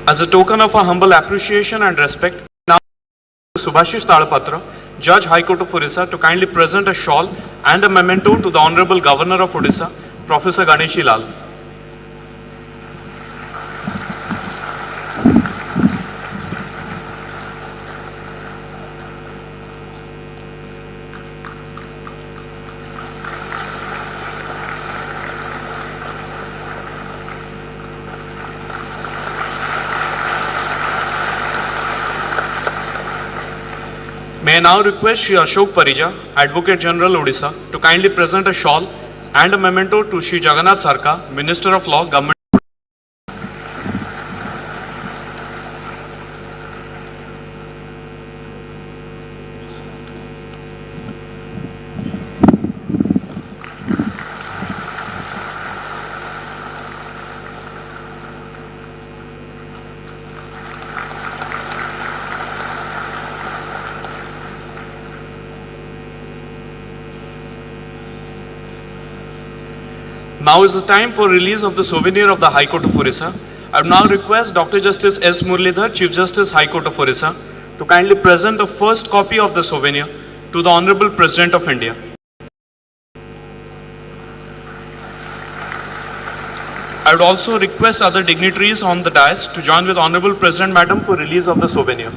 As a token of our humble appreciation and respect, now Subhashish Talapatra, Judge High Court of Odisha, to kindly present a shawl and a memento to the Honorable Governor of Odisha, Professor Ganeshi Lal. May I now request Shri Ashok Parija, Advocate General Odisha, to kindly present a shawl and a memento to Shri Jagannath Sarka, Minister of Law, Government. Now is the time for release of the souvenir of the High Court of Odisha. I would now request Dr. Justice S. Murlidhar, Chief Justice, High Court of Odisha, to kindly present the first copy of the souvenir to the Honorable President of India. I would also request other dignitaries on the dais to join with Honorable President Madam for release of the souvenir.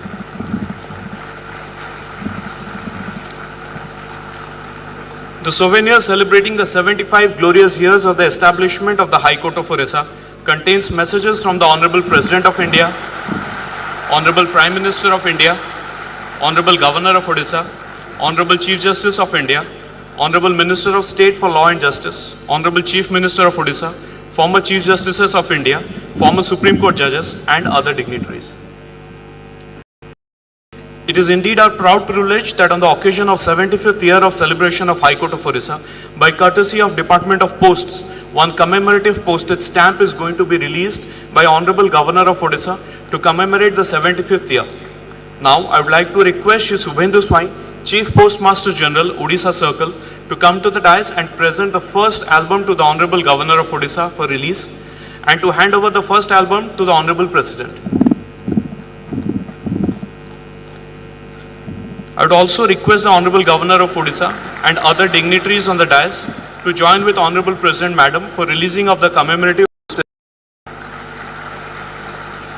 The souvenir celebrating the 75 glorious years of the establishment of the High Court of Odisha contains messages from the Honorable President of India, Honorable Prime Minister of India, Honorable Governor of Odisha, Honorable Chief Justice of India, Honorable Minister of State for Law and Justice, Honorable Chief Minister of Odisha, former Chief Justices of India, former Supreme Court judges, and other dignitaries. It is indeed our proud privilege that on the occasion of 75th year of celebration of High Court of Odisha, by courtesy of Department of Posts, one commemorative postage stamp is going to be released by Honorable Governor of Odisha to commemorate the 75th year. Now, I would like to request Shri Subhendu Swai, Chief Postmaster General, Odisha Circle, to come to the dais and present the first album to the Honorable Governor of Odisha for release, and to hand over the first album to the Honorable President. I would also request the Honorable Governor of Odisha and other dignitaries on the dais to join with Honorable President Madam for releasing of the commemorative postage.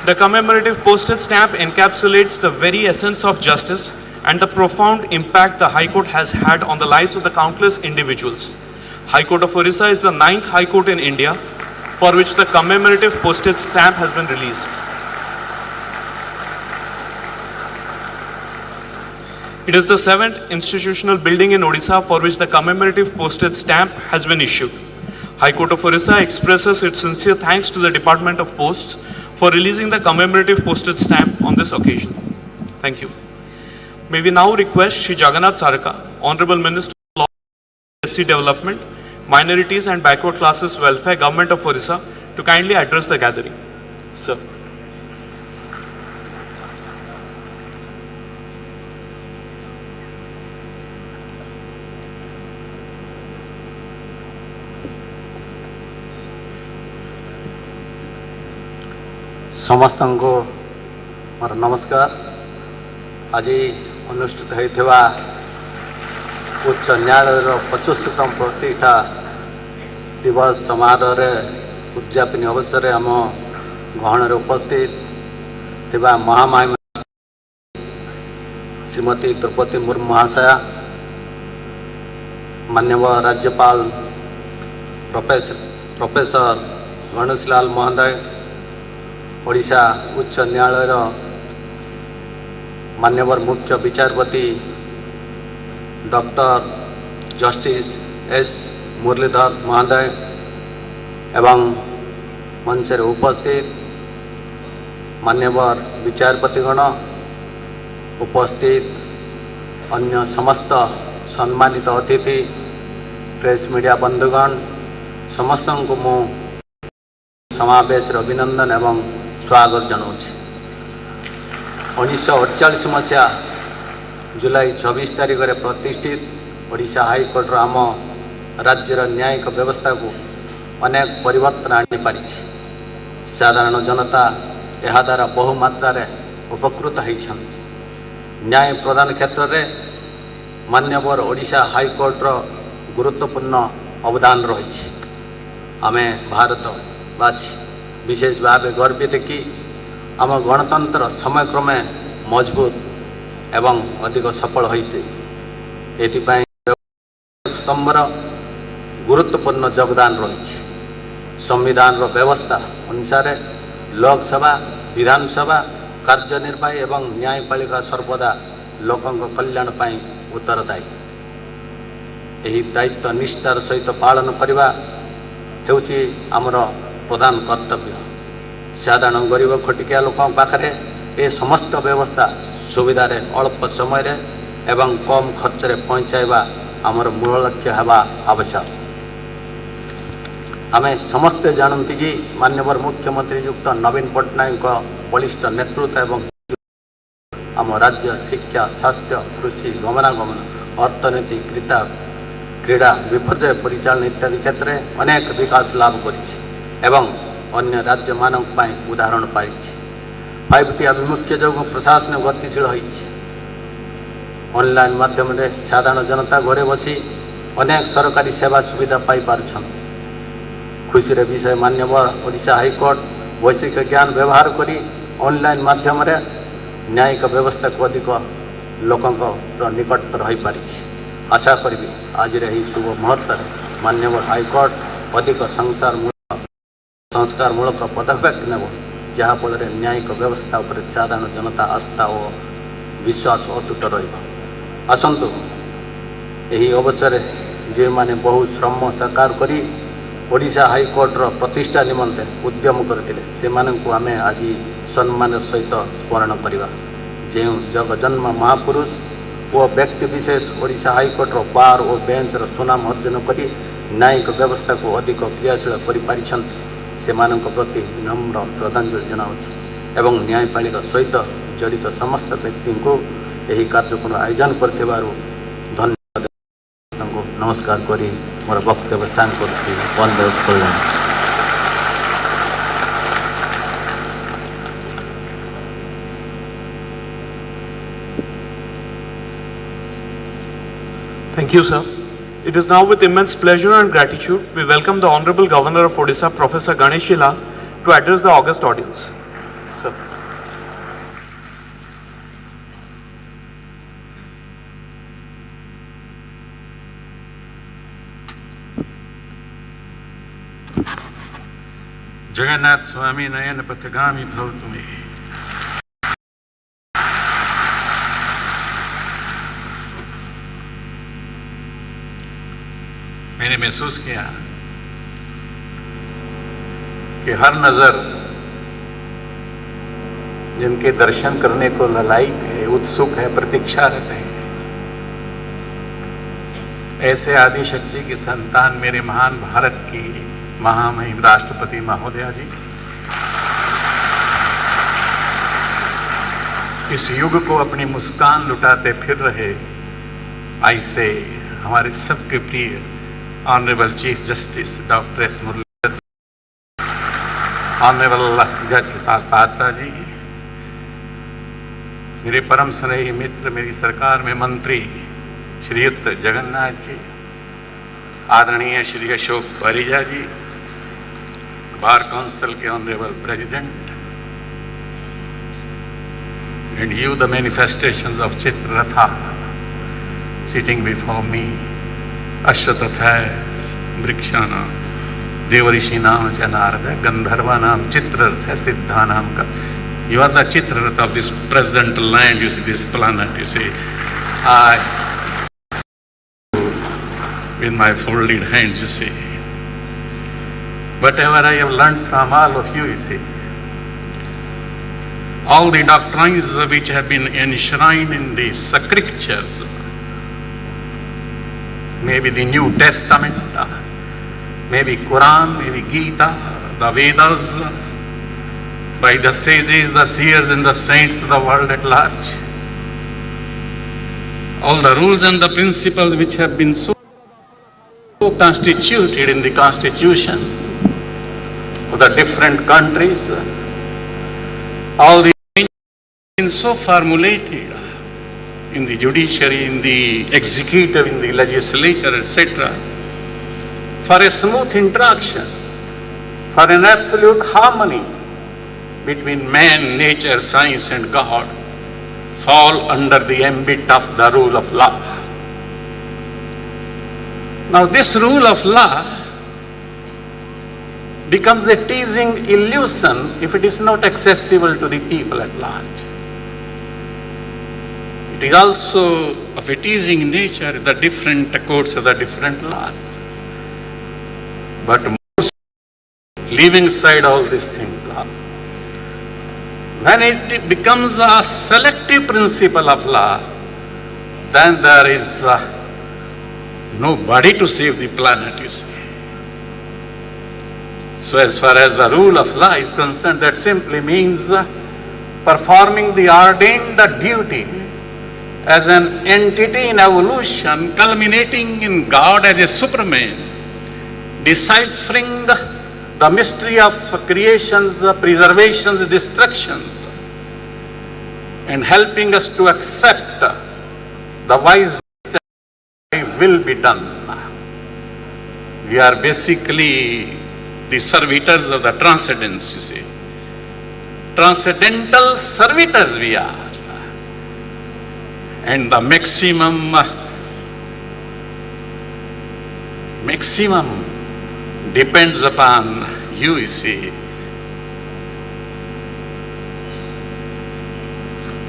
The commemorative postage stamp encapsulates the very essence of justice and the profound impact the High Court has had on the lives of the countless individuals. High Court of Odisha is the 9th High Court in India for which the commemorative postage stamp has been released. It is the 7th institutional building in Odisha for which the commemorative postage stamp has been issued. High Court of Odisha expresses its sincere thanks to the Department of Posts for releasing the commemorative postage stamp on this occasion. Thank you. May we now request Shri Jagannath Sarka, Honorable Minister of Law, SC Development, Minorities and Backward Classes Welfare, Government of Odisha, to kindly address the gathering. Sir. समस्त को मोर नमस्कार। आज अनुष्ठित होता उच्च न्यायालय 75तम प्रतिष्ठा दिवस समारोह उद्यापन अवसर आम गहन उपस्थित थिबा महामहिम श्रीमती द्रौपदी मुर्मू महाशया, माननीय राज्यपाल प्रोफेसर गणेश लाल महोदय, ओडिशा उच्च न्यायालय माननीय मुख्य विचारपति डॉक्टर जस्टिस एस मुरलीधर महोदय एवं मंच उपस्थित माननीय विचारपतिगण, उपस्थित अन्य समस्त सम्मानित अतिथि, प्रेस मीडिया बंधुगण, समस्त को मु समावेश अभिनंदन एवं स्वागत जनाऊँ। 1948 मसीहा जुलाई 24 तारिख में प्रतिष्ठित ओडिशा हाईकोर्ट आम राज्यर न्यायिक व्यवस्था को अनेक परिवर्तन आनी पारी। साधारण जनता ଏହା ଦ୍ୱାରା ବହୁ ମାତ୍ରାରେ ଉପକୃତ ହୋଇଛନ୍ତି। ନ୍ୟାୟ ପ୍ରଦାନ କ୍ଷେତ୍ରରେ ମାନ୍ୟବର ଓଡ଼ିଶା ହାଇକୋର୍ଟର ଗୁରୁତ୍ୱପୂର୍ଣ୍ଣ ଅବଦାନ ରହିଛି। ଆମେ ଭାରତବାସୀ ବିଶେଷ ଭାବେ ଗର୍ବିତ କି ଆମ ଗଣତନ୍ତ୍ର ସମୟକ୍ରମେ ମଜବୁତ ଏବଂ ଅଧିକ ସଫଳ ହୋଇଛି। ଏଥିପାଇଁ स्तंभर गुरुत्वपूर्ण योगदान रही। संविधान व्यवस्था अनुसार लोकसभा विधानसभा कार्यनिर्वाही एवं न्यायपालिका सर्वदा लोकों कल्याण पाई उत्तरदायी। यही दायित्व निष्ठार सहित पालन करने हेउची आमर प्रधान कर्तव्य। साधारण गरीब खटिकिया लोकों पाखरे ए समस्त व्यवस्था सुविधार अल्प समय एवं कम खर्च रे पहुँचाइबा आमर मूल लक्ष्य हेबा आवश्यक। आम समस्ते जानती कि माननीय मुख्यमंत्री युक्त नवीन पट्टनायक बलिष्ठ नेतृत्व एवं आम राज्य शिक्षा स्वास्थ्य कृषि गमनागमन अर्थनीति क्रीड़ा विपर्यय परिचालन इत्यादि क्षेत्र में अनेक विकास लाभ करिछि एवं अन्य राज्य मानक पाई उदाहरण पाई। 5T आभिमुख्य जो प्रशासन गतिशील होइछि। ऑनलाइन माध्यम रे साधारण जनता घरे बसी अनेक सरकारी सेवा सुविधा पाई पारुछन्ति। खुशी रे विषय मान्यवर ओडिशा हाईकोर्ट वैश्विक ज्ञान व्यवहार करी ऑनलाइन माध्यम रे न्यायिक व्यवस्था को अधिक लोकों निकटतर हो पारि। आशा करी आज यही शुभ मुहूर्त मान्यवर हाईकोर्ट अधिक संस्कारमूलक पदक्षेप नेब जहाँफल न्यायिक व्यवस्था उपर साधारण जनता आस्था और विश्वास अतुट रहिबा। आसंतु यही अवसर जे माने बहु श्रम साकार करी ओडिशा हाईकोर्टर प्रतिष्ठा निमंते उद्यम करते से आम आज सम्मान सहित स्मरण करवा। जो जगजन्म महापुरुष वो व्यक्ति विशेष ओडिशा हाईकोर्टर बार और बेंचर सुनाम अर्जन करी न्यायिक व्यवस्था को अधिक क्रियाशील करिपारिछन्ति से प्रति विनम्र श्रद्धांजलि जनाऊँगी एवं न्यायपालिका सहित जड़ित समस्त व्यक्ति को यही कार्यक्रम आयोजन करथिबारु धन्यवाद नमस्कार करी मोर वक्तव्य सांग करछि। वंदे कल्याण। Thank you, sir. It is now with immense pleasure and gratitude we welcome the Honorable Governor of Odisha, Professor Ganeshila, to address the august audience. Sir. Jagannath स्वामी नयन पथगामी भव तुम्हें। मैंने महसूस किया कि हर नजर जिनके दर्शन करने को ललायित है, उत्सुक है, प्रतीक्षारत है, ऐसे आदि शक्ति की संतान मेरे महान भारत की महामहिम राष्ट्रपति महोदया जी इस युग को अपनी मुस्कान लुटाते फिर रहे ऐसे हमारे सबके प्रिय honourable chief justice doctor S Murali, honourable जज तालपात्रा जी, मेरे परम स्नेही मित्र, मेरी सरकार में मंत्री श्रीयुक्त जगन्नाथ जी, आदरणीय श्री अशोक परिजा जी, बार काउंसिल के honourable president, and you the manifestations of Chitraratha sitting before me, Ashwatthas, Vrikshanam, Devarishinam, Janarada, Gandharvanam, Chitraratha, Siddhanam. You are the Chitraratha of this present land, you see, this planet, you see. I, with my folded hands, you see. Whatever I have learned from all of you, you see. All the doctrines which have been enshrined in the scriptures, maybe the New Testament, maybe Quran, maybe Gita, the Vedas, by the sages, the seers and the saints of the world at large. All the rules and the principles which have been so constituted in the constitution of the different countries, All the arrangements so formulated in the judiciary, in the executive, in the legislature, etc., for a smooth interaction, for an absolute harmony between man, nature, science and God, fall under the ambit of the rule of law. Now this rule of law becomes a teasing illusion if it is not accessible to the people at large. It is also of a teasing nature, the different courts of the different laws. But more leaving aside all these things, when it becomes a selective principle of law, then there is nobody to save the planet, you see. So as far as the rule of law is concerned, that simply means performing the ordained duty as an entity in evolution, culminating in God as a superman, deciphering the mystery of creations, preservations, destructions, and helping us to accept the wise will be done. We are basically the servitors of the transcendence, you see. Transcendental servitors we are. And the maximum depends upon you, you see.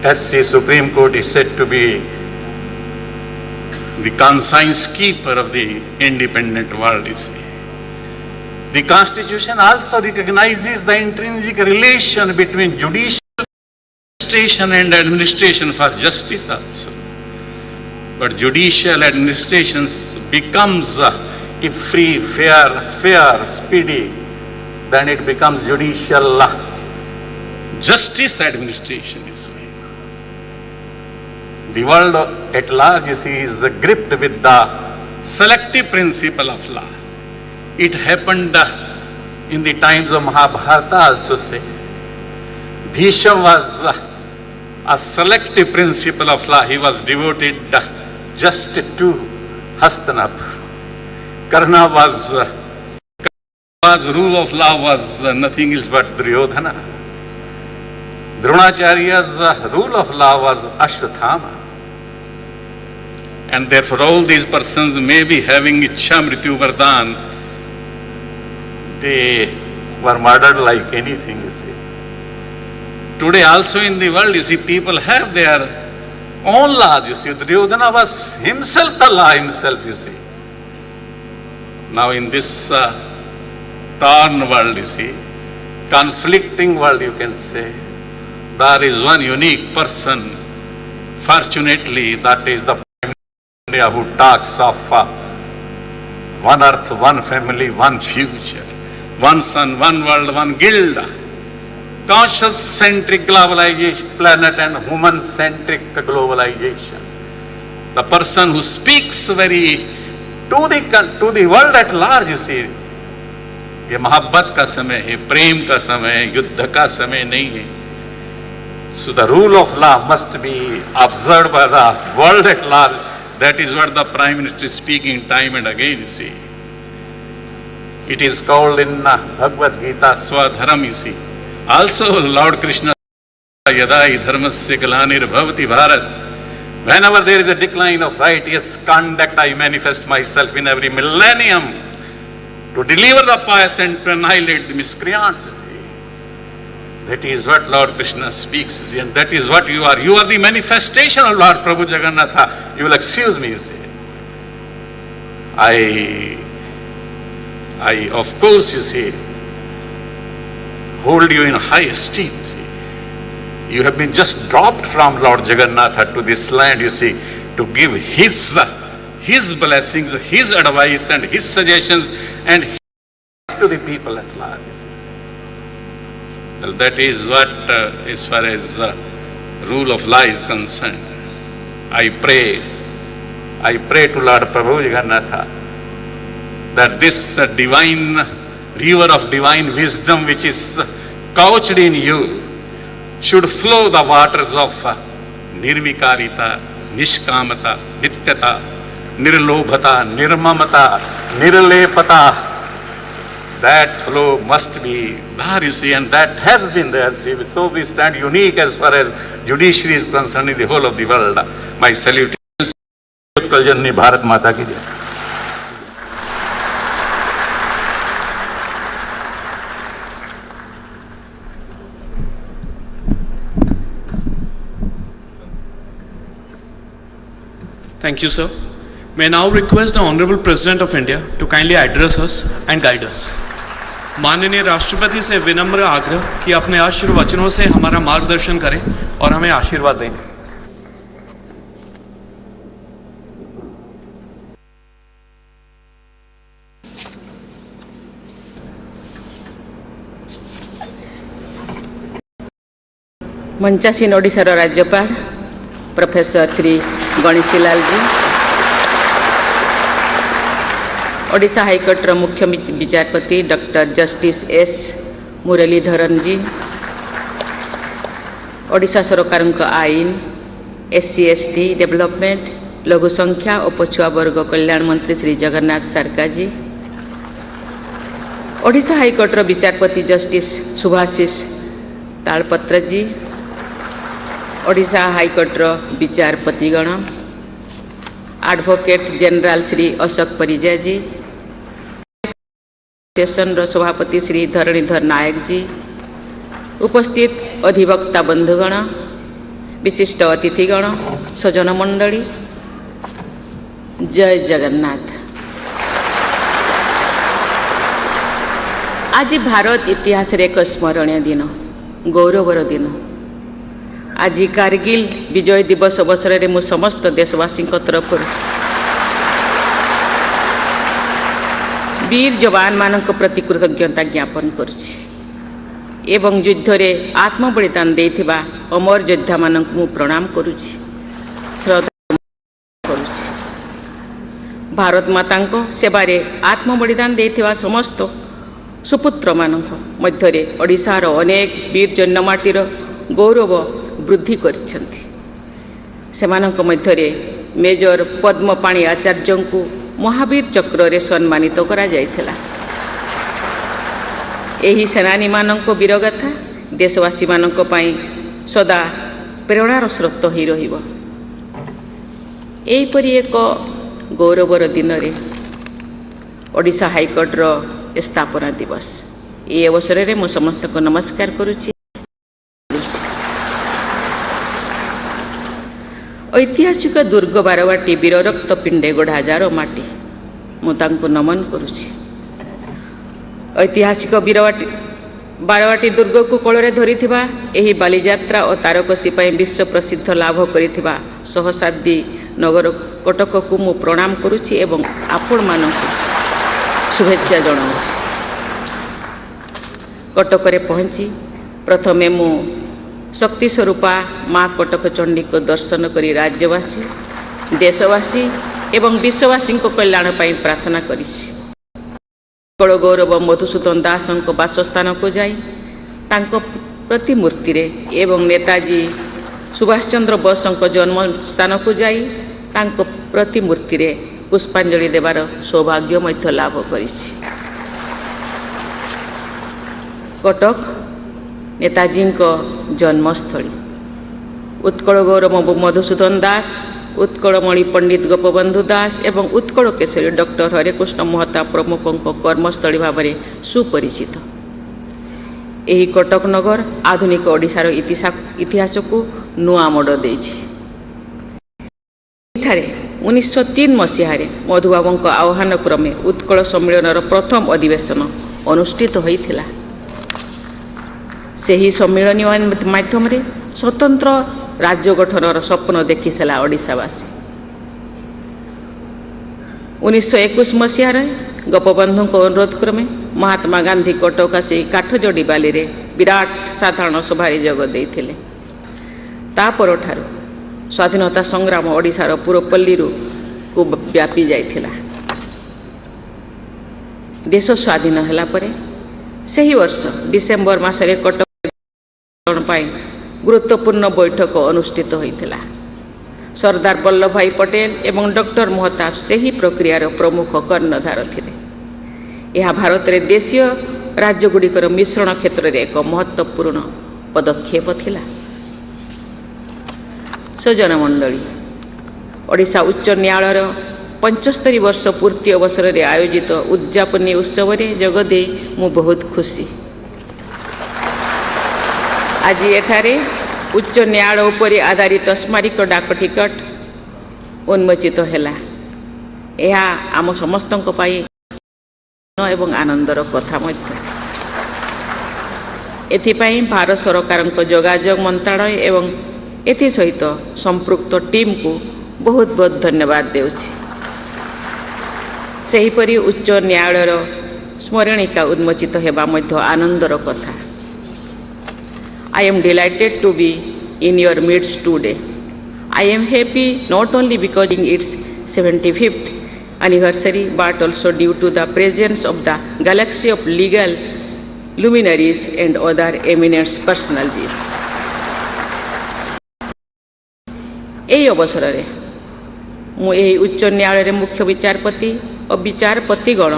SC Supreme Court is said to be the conscience keeper of the independent world, you see. The Constitution also recognizes the intrinsic relation between judicial administration and administration for justice also. But judicial administration becomes if free, fair, speedy, then it becomes judicial justice administration, you see. The world at large, you see, is gripped with the selective principle of law. It happened in the times of Mahabharata also, say. Bhishma was a selective principle of law. He was devoted just to Hastinapur. Karna was rule of law was nothing else but Duryodhana. Dronacharya's rule of law was Ashwathama. And therefore all these persons may be having Ichha Mrityu Vardhan. They were murdered like anything, you see. Today also in the world, you see, people have their own laws, you see. Duryodhana was himself the law himself, you see. Now in this torn world, you see, conflicting world, you can say, there is one unique person, fortunately, that is the Prime Minister who talks of one earth, one family, one future, one sun, one world, one guild, conscious-centric globalization, planet and human-centric globalization. The person who speaks very to the world at large, you see, ये मोहब्बत का समय है, प्रेम का समय है, युद्ध का समय नहीं है. So the rule of law must be observed by the world at large. That is what the Prime Minister is speaking time and again, you see. It is called in Bhagavad Gita Swadharam, you see. Also Lord Krishna, Yadai Dharmasya Glanir Bhavati Bharat. Whenever there is a decline of righteous conduct, I manifest myself in every millennium to deliver the pious and to annihilate the miscreants, you see. That is what Lord Krishna speaks, you see, and that is what you are. You are the manifestation of Lord Prabhu Jagannatha. You will excuse me, you see. I of course, you see, hold you in high esteem, you see. You have been just dropped from Lord Jagannatha to this land, you see, to give his blessings, his advice and his suggestions and to the people at large, you see. Well, that is what, as far as rule of law is concerned, I pray to Lord Prabhu Jagannatha that this divine river of divine wisdom which is couched in you should flow the waters of nirvikarita, nishkamata, nityata, nirlobhata, nirmamata, nirlepata. That flow must be there, you see, and that has been there. See, so we stand unique as far as judiciary is concerned in the whole of the world. My salute. Utkal Janani Bharat Mata ki jai. Thank you, sir. May I now request the Honorable President of India to kindly address us and guide us. माननीय राष्ट्रपति से विनम्र आग्रह कि अपने आशीर्वचनों से हमारा मार्गदर्शन करें और हमें आशीर्वाद दें। मंचासीन ओडिशार राज्यपाल प्रोफेसर श्री गणेशीलाल जी, ओडिशा हाईकोर्टर मुख्य विचारपति डॉक्टर जस्टिस एस मुरलीधरन जी, ओडिशा सरकार आईन, एससी एसटी डेवलपमेंट, लघु संख्या और पछुआ वर्ग कल्याण मंत्री श्री जगन्नाथ सारका जी, ओडिशा हाईकोर्टर विचारपति जस्टिस सुभाषिष तालपत्र जी, ओडिशा हाईकोर्टर विचारपतिगण, एडवोकेट जनरल श्री अशोक परिजा जी, सेशन सभापति श्री धरणीधर नायक जी, उपस्थित अधिवक्ता बंधुगण, विशिष्ट अतिथिगण, सजन मंडली, जय जगन्नाथ। आज भारत इतिहास एक स्मरणीय दिन, गौरवर दिन। आज कारगिल विजय दिवस अवसर में मु समस्त देशवासी तरफ वीर जवान मान प्रति कृतज्ञता ज्ञापन करुछि एवं युद्ध में आत्म बलिदान देथिबा अमर योद्धा मान प्रणाम करुछि, श्रद्धा करुछि। भारत माता सेवारे आत्म बलिदान देथिबा समस्त सुपुत्र मान मध्य ओडिशार अनेक वीर जन्ममाटीर गौरव वृद्धि करिसेंति। सेमानक मध्य मेजर पद्मपाणी आचार्य को महावीर चक्र रे सम्मानित करा जायथिला। एही सेनानी मानक वीरगाथा देशवासी मानक पई सदा प्रेरणार स्रोत ही रहिबो। एहीपरि एक गौरवर दिन रे ओडिशा हाईकोर्ट रो स्थापना दिवस, ए अवसर रे मु समस्त को नमस्कार करुछि। ऐतिहासिक दुर्ग बारवाटी वीर रक्त पिंडे गढ़ा जार माटी मुझे नमन करुछि। ऐतिहासिक बारवाटी दुर्ग को कोଳରେ धरिथिबा एही बालीयात्रा और तारकसी विश्व प्रसिद्ध लाभ करिथिबा सहसादी नगर कटक को मु प्रणाम करुछि एवं आपण मानक शुभेच्छा जणाउछि। कटक रे पहुंची प्रथमे मु शक्ति स्वरूपा माँ कटक चंडी को दर्शन करी राज्यवासी, देशवासी एवं विश्ववासी कल्याण पाई प्रार्थना करिछि। कल गौरव मधुसूदन दास बासस्थान को जाई तांको प्रतिमूर्ति रे एवं नेताजी सुभाष चंद्र बोस जन्म स्थान को जाई तांको प्रतिमूर्ति रे पुष्पांजलि देवार सौभाग्य मध्य लाभ करिछि। कटक नेताजी जन्मस्थली, उत्कल गौरव मधुसूदन दास, उत्कलमणि पंडित गोपबंधु दास एवं उत्कल केशरी डॉक्टर हरेकृष्ण महता प्रमुखों कर्मस्थली भाव में सुपरिचित। एही कटक नगर आधुनिक ओडिशार इतिहास को नुआ मोड़ देछि। एठारे 1903 मसीह मधुबाबू आह्वान क्रमे उत्कल सम्मेलन प्रथम अधिवेशन अनुष्ठित होइथिला। सेही सम्मेलन माध्यम स्वतंत्र राज्य गठनर स्वप्न देखिथिला ओडिशावासी। 1921 मसीह गोपबंधु अनुरोध क्रमे महात्मा गांधी कटक आसी काठजोड़ी बाली रे विराट साधारण सभारे जोग देइथिले। तापर ठारू स्वाधीनता संग्राम ओडिशार पुरपल्ली को व्यापी जाइथिला। देश स्वाधीन हला परे सेही वर्ष डिसेम्बर मासरे कटक ଗୁରୁତ୍ୱପୂର୍ଣ୍ଣ ବୈଠକ ଅନୁଷ୍ଠିତ ହୋଇଥିଲା। ସର୍ଦ୍ଦାର ବଲ୍ଲଭ ଭାଇ ପଟେଲ ଏବଂ ଡକ୍ଟର ମହତାବ ସେହି ପ୍ରକ୍ରିୟାର ପ୍ରମୁଖ କର୍ଣ୍ଣଧାର ଥିଲେ। ଏହା ଭାରତରେ ଦେଶୀୟ ରାଜ୍ୟଗୁଡ଼ିକର ମିଶ୍ରଣ କ୍ଷେତ୍ରରେ ଏକ ମହତ୍ୱପୂର୍ଣ୍ଣ ପଦକ୍ଷେପ ଥିଲା। ସଜ୍ଜନ ମଣ୍ଡଳୀ, ଓଡ଼ିଶା ଉଚ୍ଚ ନ୍ୟାୟାଳୟର 75 ବର୍ଷ ପୂର୍ତ୍ତି ଅବସରରେ ଆୟୋଜିତ ଉଦ୍ଯାପନୀ ଉତ୍ସବରେ ଯୋଗଦେଇ ମୁଁ ବହୁତ ଖୁସି। ଆଜି ଏଠାରେ ଉଚ୍ଚ ନ୍ୟାୟାଳୟ ଉପରେ ଆଧାରିତ ସ୍ମାରକ ଡାକ ଟିକଟ ଉନ୍ମୋଚିତ ହେଲା। ଏହା ଆମ ସମସ୍ତଙ୍କ ପାଇଁ ଏବଂ ଆନନ୍ଦର କଥା ମଧ୍ୟ। ଏଥିପାଇଁ ଭାରତ ସରକାରଙ୍କ ଯୋଗାଯୋଗ ମନ୍ତ୍ରଣାଳୟ ଏବଂ ଏଥିସହିତ ସମ୍ପୃକ୍ତ ଟିମ୍କୁ ବହୁତ ବହୁତ ଧନ୍ୟବାଦ ଦେଉଛି। ସେହିପରି ଉଚ୍ଚ ନ୍ୟାୟାଳୟର ସ୍ମରଣିକା ଉନ୍ମୋଚିତ ହେବା ମଧ୍ୟ ଆନନ୍ଦର କଥା। I am delighted to be in your midst today. I am happy not only because its 75th anniversary but also due to the presence of the galaxy of legal luminaries and other eminent personalities. ଏହି ଅବସରରେ ମୁଁ ଏହି ଉଚ୍ଚ ନ୍ୟାୟାଳୟରେ ମୁଖ୍ୟ ବିଚାରପତି ଓ ବିଚାରପତିଗଣ,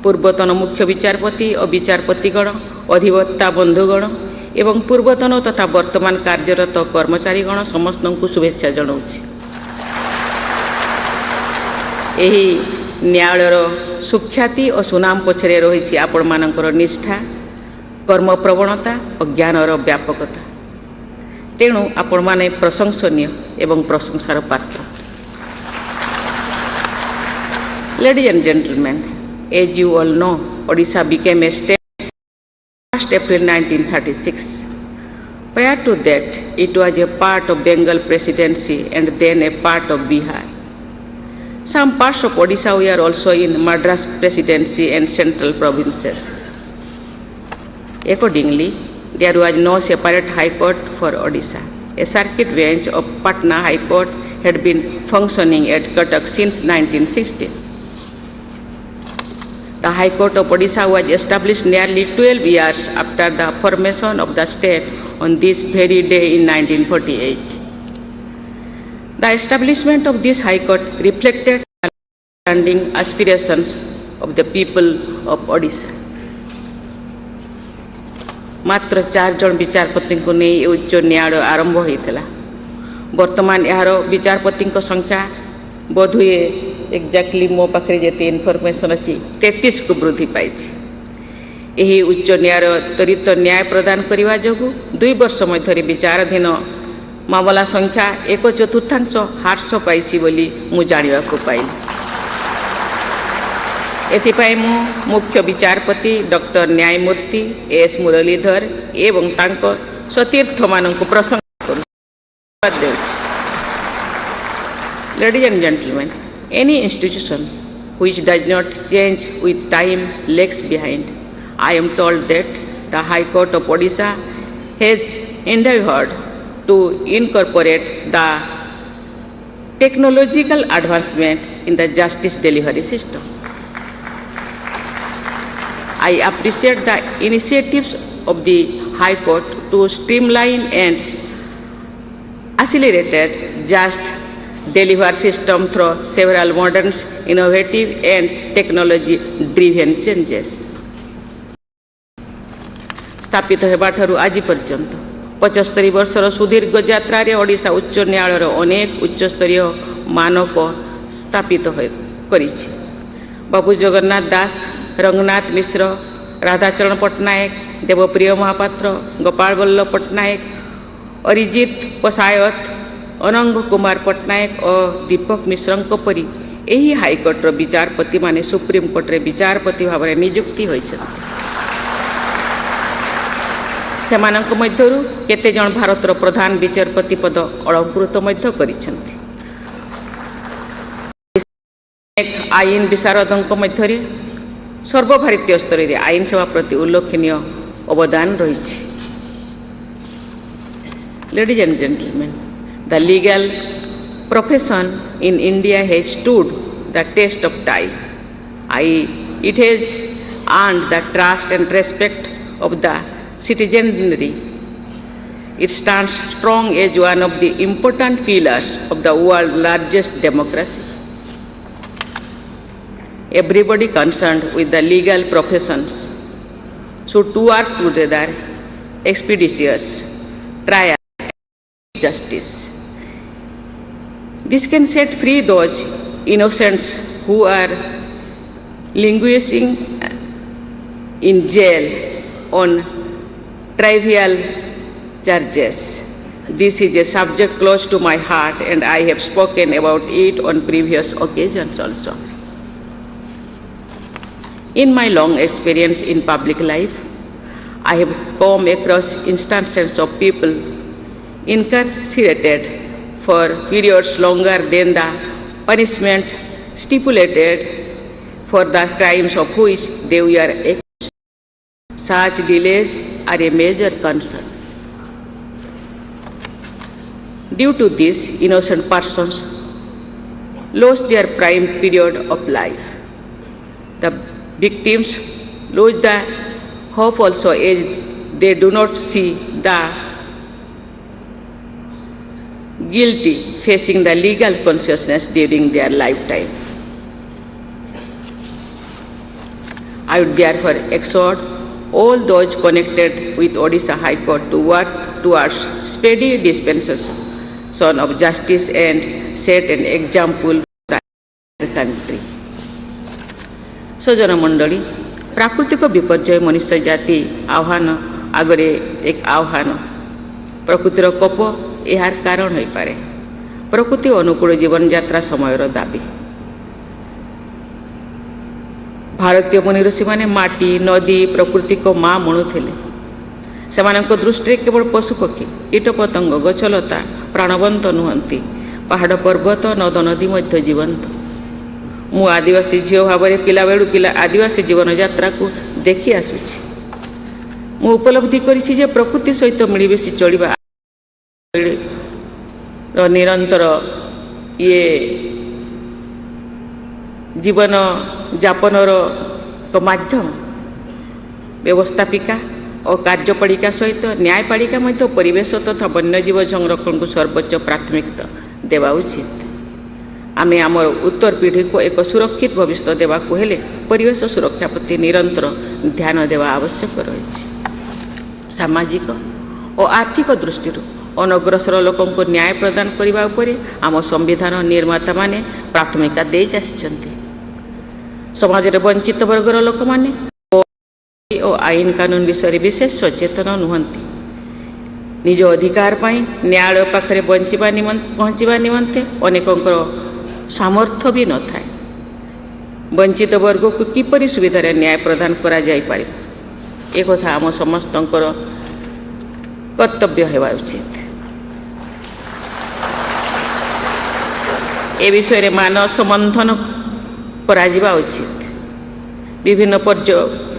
ପୂର୍ବତନ ମୁଖ୍ୟ ବିଚାରପତି ଓ ବିଚାରପତିଗଣ, ଅଧିବକ୍ତା ବନ୍ଧୁଗଣ ଏବଂ ପୂର୍ବତନ ତଥା ବର୍ତ୍ତମାନ କାର୍ଯ୍ୟରତ କର୍ମଚାରୀଗଣ ସମସ୍ତଙ୍କୁ ଶୁଭେଚ୍ଛା ଜଣାଉଛି। ଏହି ନ୍ୟାୟାଳୟର ସୁଖ୍ୟାତି ଓ ସୁନାମ ପଛରେ ରହିଛି ଆପଣମାନଙ୍କର ନିଷ୍ଠା, କର୍ମପ୍ରବଣତା ଓ ଜ୍ଞାନର ବ୍ୟାପକତା। ତେଣୁ ଆପଣମାନେ ପ୍ରଶଂସନୀୟ ଏବଂ ପ୍ରଶଂସାର ପାତ୍ର। Ladies and gentlemen, as you all know, Odisha became a state on 1st April 1936. Prior to that, it was a part of Bengal Presidency and then a part of Bihar. Some parts of Odisha were also in Madras Presidency and central provinces. Accordingly, there was no separate High Court for Odisha. A circuit bench of Patna High Court had been functioning at Cuttack since 1916. The High Court of Odisha was established nearly 12 years after the formation of the state on this very day in 1948. The establishment of this High Court reflected the standing aspirations of the people of Odisha. ମାତ୍ର 4 ଜଣ ବିଚାରପତିଙ୍କୁ ନେଇ ଉଚ୍ଚ ନ୍ୟାୟାଳୟ ଆରମ୍ଭ ହୋଇଥିଲା। ବର୍ତ୍ତମାନ ଏହାର ବିଚାରପତିଙ୍କ ସଂଖ୍ୟା ବୋଧହୁଏ ଏକ୍ଜାକ୍ଟଲି ମୋ ପାଖରେ ଯେତେ ଇନଫର୍ମେସନ୍ ଅଛି 33କୁ ବୃଦ୍ଧି ପାଇଛି। ଏହି ଉଚ୍ଚ ନ୍ୟାୟାଳୟ ତ୍ୱରିତ ନ୍ୟାୟ ପ୍ରଦାନ କରିବା ଯୋଗୁଁ 2 ବର୍ଷ ମଧ୍ୟରେ ବିଚାରାଧୀନ ମାମଲା ସଂଖ୍ୟା 1/4 ହ୍ରାସ ପାଇଛି ବୋଲି ମୁଁ ଜାଣିବାକୁ ପାଇଲି। ଏଥିପାଇଁ ମୁଁ ମୁଖ୍ୟ ବିଚାରପତି ଡକ୍ଟର ନ୍ୟାୟମୂର୍ତ୍ତି ଏସ୍ ମୁରଲୀଧର ଏବଂ ତାଙ୍କ ସତୀର୍ଥମାନଙ୍କୁ ପ୍ରଶଂସା କରୁଛି। Ladies and gentlemen, any institution which does not change with time lags behind. I am told that the High Court of Odisha has endeavored to incorporate the technological advancement in the justice delivery system. I appreciate the initiatives of the High Court to streamline and accelerate just deliver system through several modern, innovative and technology-driven changes. ସ୍ଥାପିତ ହେବାଠାରୁ ଆଜି ପର୍ଯ୍ୟନ୍ତ 75 ବର୍ଷର ସୁଦୀର୍ଘ ଯାତ୍ରାରେ ଓଡ଼ିଶା ଉଚ୍ଚ ନ୍ୟାୟାଳୟର ଅନେକ ଉଚ୍ଚସ୍ତରୀୟ ମାନକ ସ୍ଥାପିତ କରିଛି। ବାବୁ ଜଗନ୍ନାଥ ଦାସ, ରଙ୍ଗନାଥ ମିଶ୍ର, ରାଧାଚରଣ ପଟ୍ଟନାୟକ, ଦେବପ୍ରିୟ ମହାପାତ୍ର, ଗୋପାଳ ବଲ୍ଲଭ ପଟ୍ଟନାୟକ, ଅରିଜିତ ପଶାୟତ, ଅନଙ୍ଗ କୁମାର ପଟ୍ଟନାୟକ ଓ ଦୀପକ ମିଶ୍ରଙ୍କ ପରି ଏହି ହାଇକୋର୍ଟର ବିଚାରପତିମାନେ ସୁପ୍ରିମକୋର୍ଟରେ ବିଚାରପତି ଭାବରେ ନିଯୁକ୍ତି ହୋଇଛନ୍ତି। ସେମାନଙ୍କ ମଧ୍ୟରୁ କେତେଜଣ ଭାରତର ପ୍ରଧାନ ବିଚାରପତି ପଦ ଅଳଙ୍କୃତ ମଧ୍ୟ କରିଛନ୍ତି। ଆଇନ ବିଶାରଦଙ୍କ ମଧ୍ୟରେ ସର୍ବଭାରତୀୟ ସ୍ତରରେ ଆଇନ ସେବା ପ୍ରତି ଉଲ୍ଲେଖନୀୟ ଅବଦାନ ରହିଛି। Ladies and gentlemen, the legal profession in India has stood the test of time. It has earned the trust and respect of the citizenry. It stands strong as one of the important pillars of the world's largest democracy. Everybody concerned with the legal professions should work together expeditious trial justice. This can set free those innocents who are languishing in jail on trivial charges. This is a subject close to my heart, and I have spoken about it on previous occasions also. In my long experience in public life, I have come across instances of people incarcerated for periods longer than the punishment stipulated for the crimes of which they were accused. Such delays are a major concern. Due to this, innocent persons lose their prime period of life. The victims lose the hope also, as they do not see the guilty facing the legal consciousness during their lifetime. I would therefore exhort all those connected with Odisha High Court to work towards speedy dispensation of justice and set an example for the country. सजन मंडली, प्राकृतिक विपर्यय मनुष्य जाति आह्वान आगरे एक आह्वान। प्रकृतिर कोप यार कारण हो पारे। प्रकृति अनुकूल जीवन यात्रा समयर दाबी। भारतीय मुनि ऋषि माने माटी नदी प्रकृति को माँ मणुथिले। सेमानक दृष्टि केवल पशुपक्षी कीट पतंग गछलता प्राणवंत नुहंती। पहाड़ पर्वत नद नदी मध्य जीवंत। मु आदिवासी झील भाव में पिला बेलू पिला आदिवासी जीवन यात्रा को देखी आसुची। मु उपलब्धि करिछि जे प्रकृति सहित मिलमिशि चलिबा निरंतर ये जीवन यापनर माध्यम व्यवस्थापिका और कार्यपालिका सहित न्यायपालिका मध्य परिवेश तथा वन्यजीव संरक्षण को सर्वोच्च प्राथमिकता देवा उचित। आमे आमर उत्तर पीढ़ी को एक सुरक्षित भविष्य देवा को हेले परिवेश सुरक्षा प्रति निरंतर ध्यान देवा आवश्यक रही। सामाजिक और आर्थिक दृष्टि अनग्रसर लोकों को न्याय प्रदान करने उपरे आम संविधान निर्माता माने प्राथमिकता दे आसिछन्ति। समाज रे वंचित वर्गर लोक माने और आईन कानून विषय विशेष सचेतन नुहंती। निज अधिकार पाई न्यायालय पाखरे पहुंचवा निमंते अनेकंकर सामर्थ्य भी न थाए। वंचित वर्ग को किपरि सुविधा न्याय प्रदान करा जाय पारे एक कथा आम समस्तंकर कर्तव्य हेबा उचित। ए विषय रे मानव संबंधन करा जिबा उचित। विभिन्न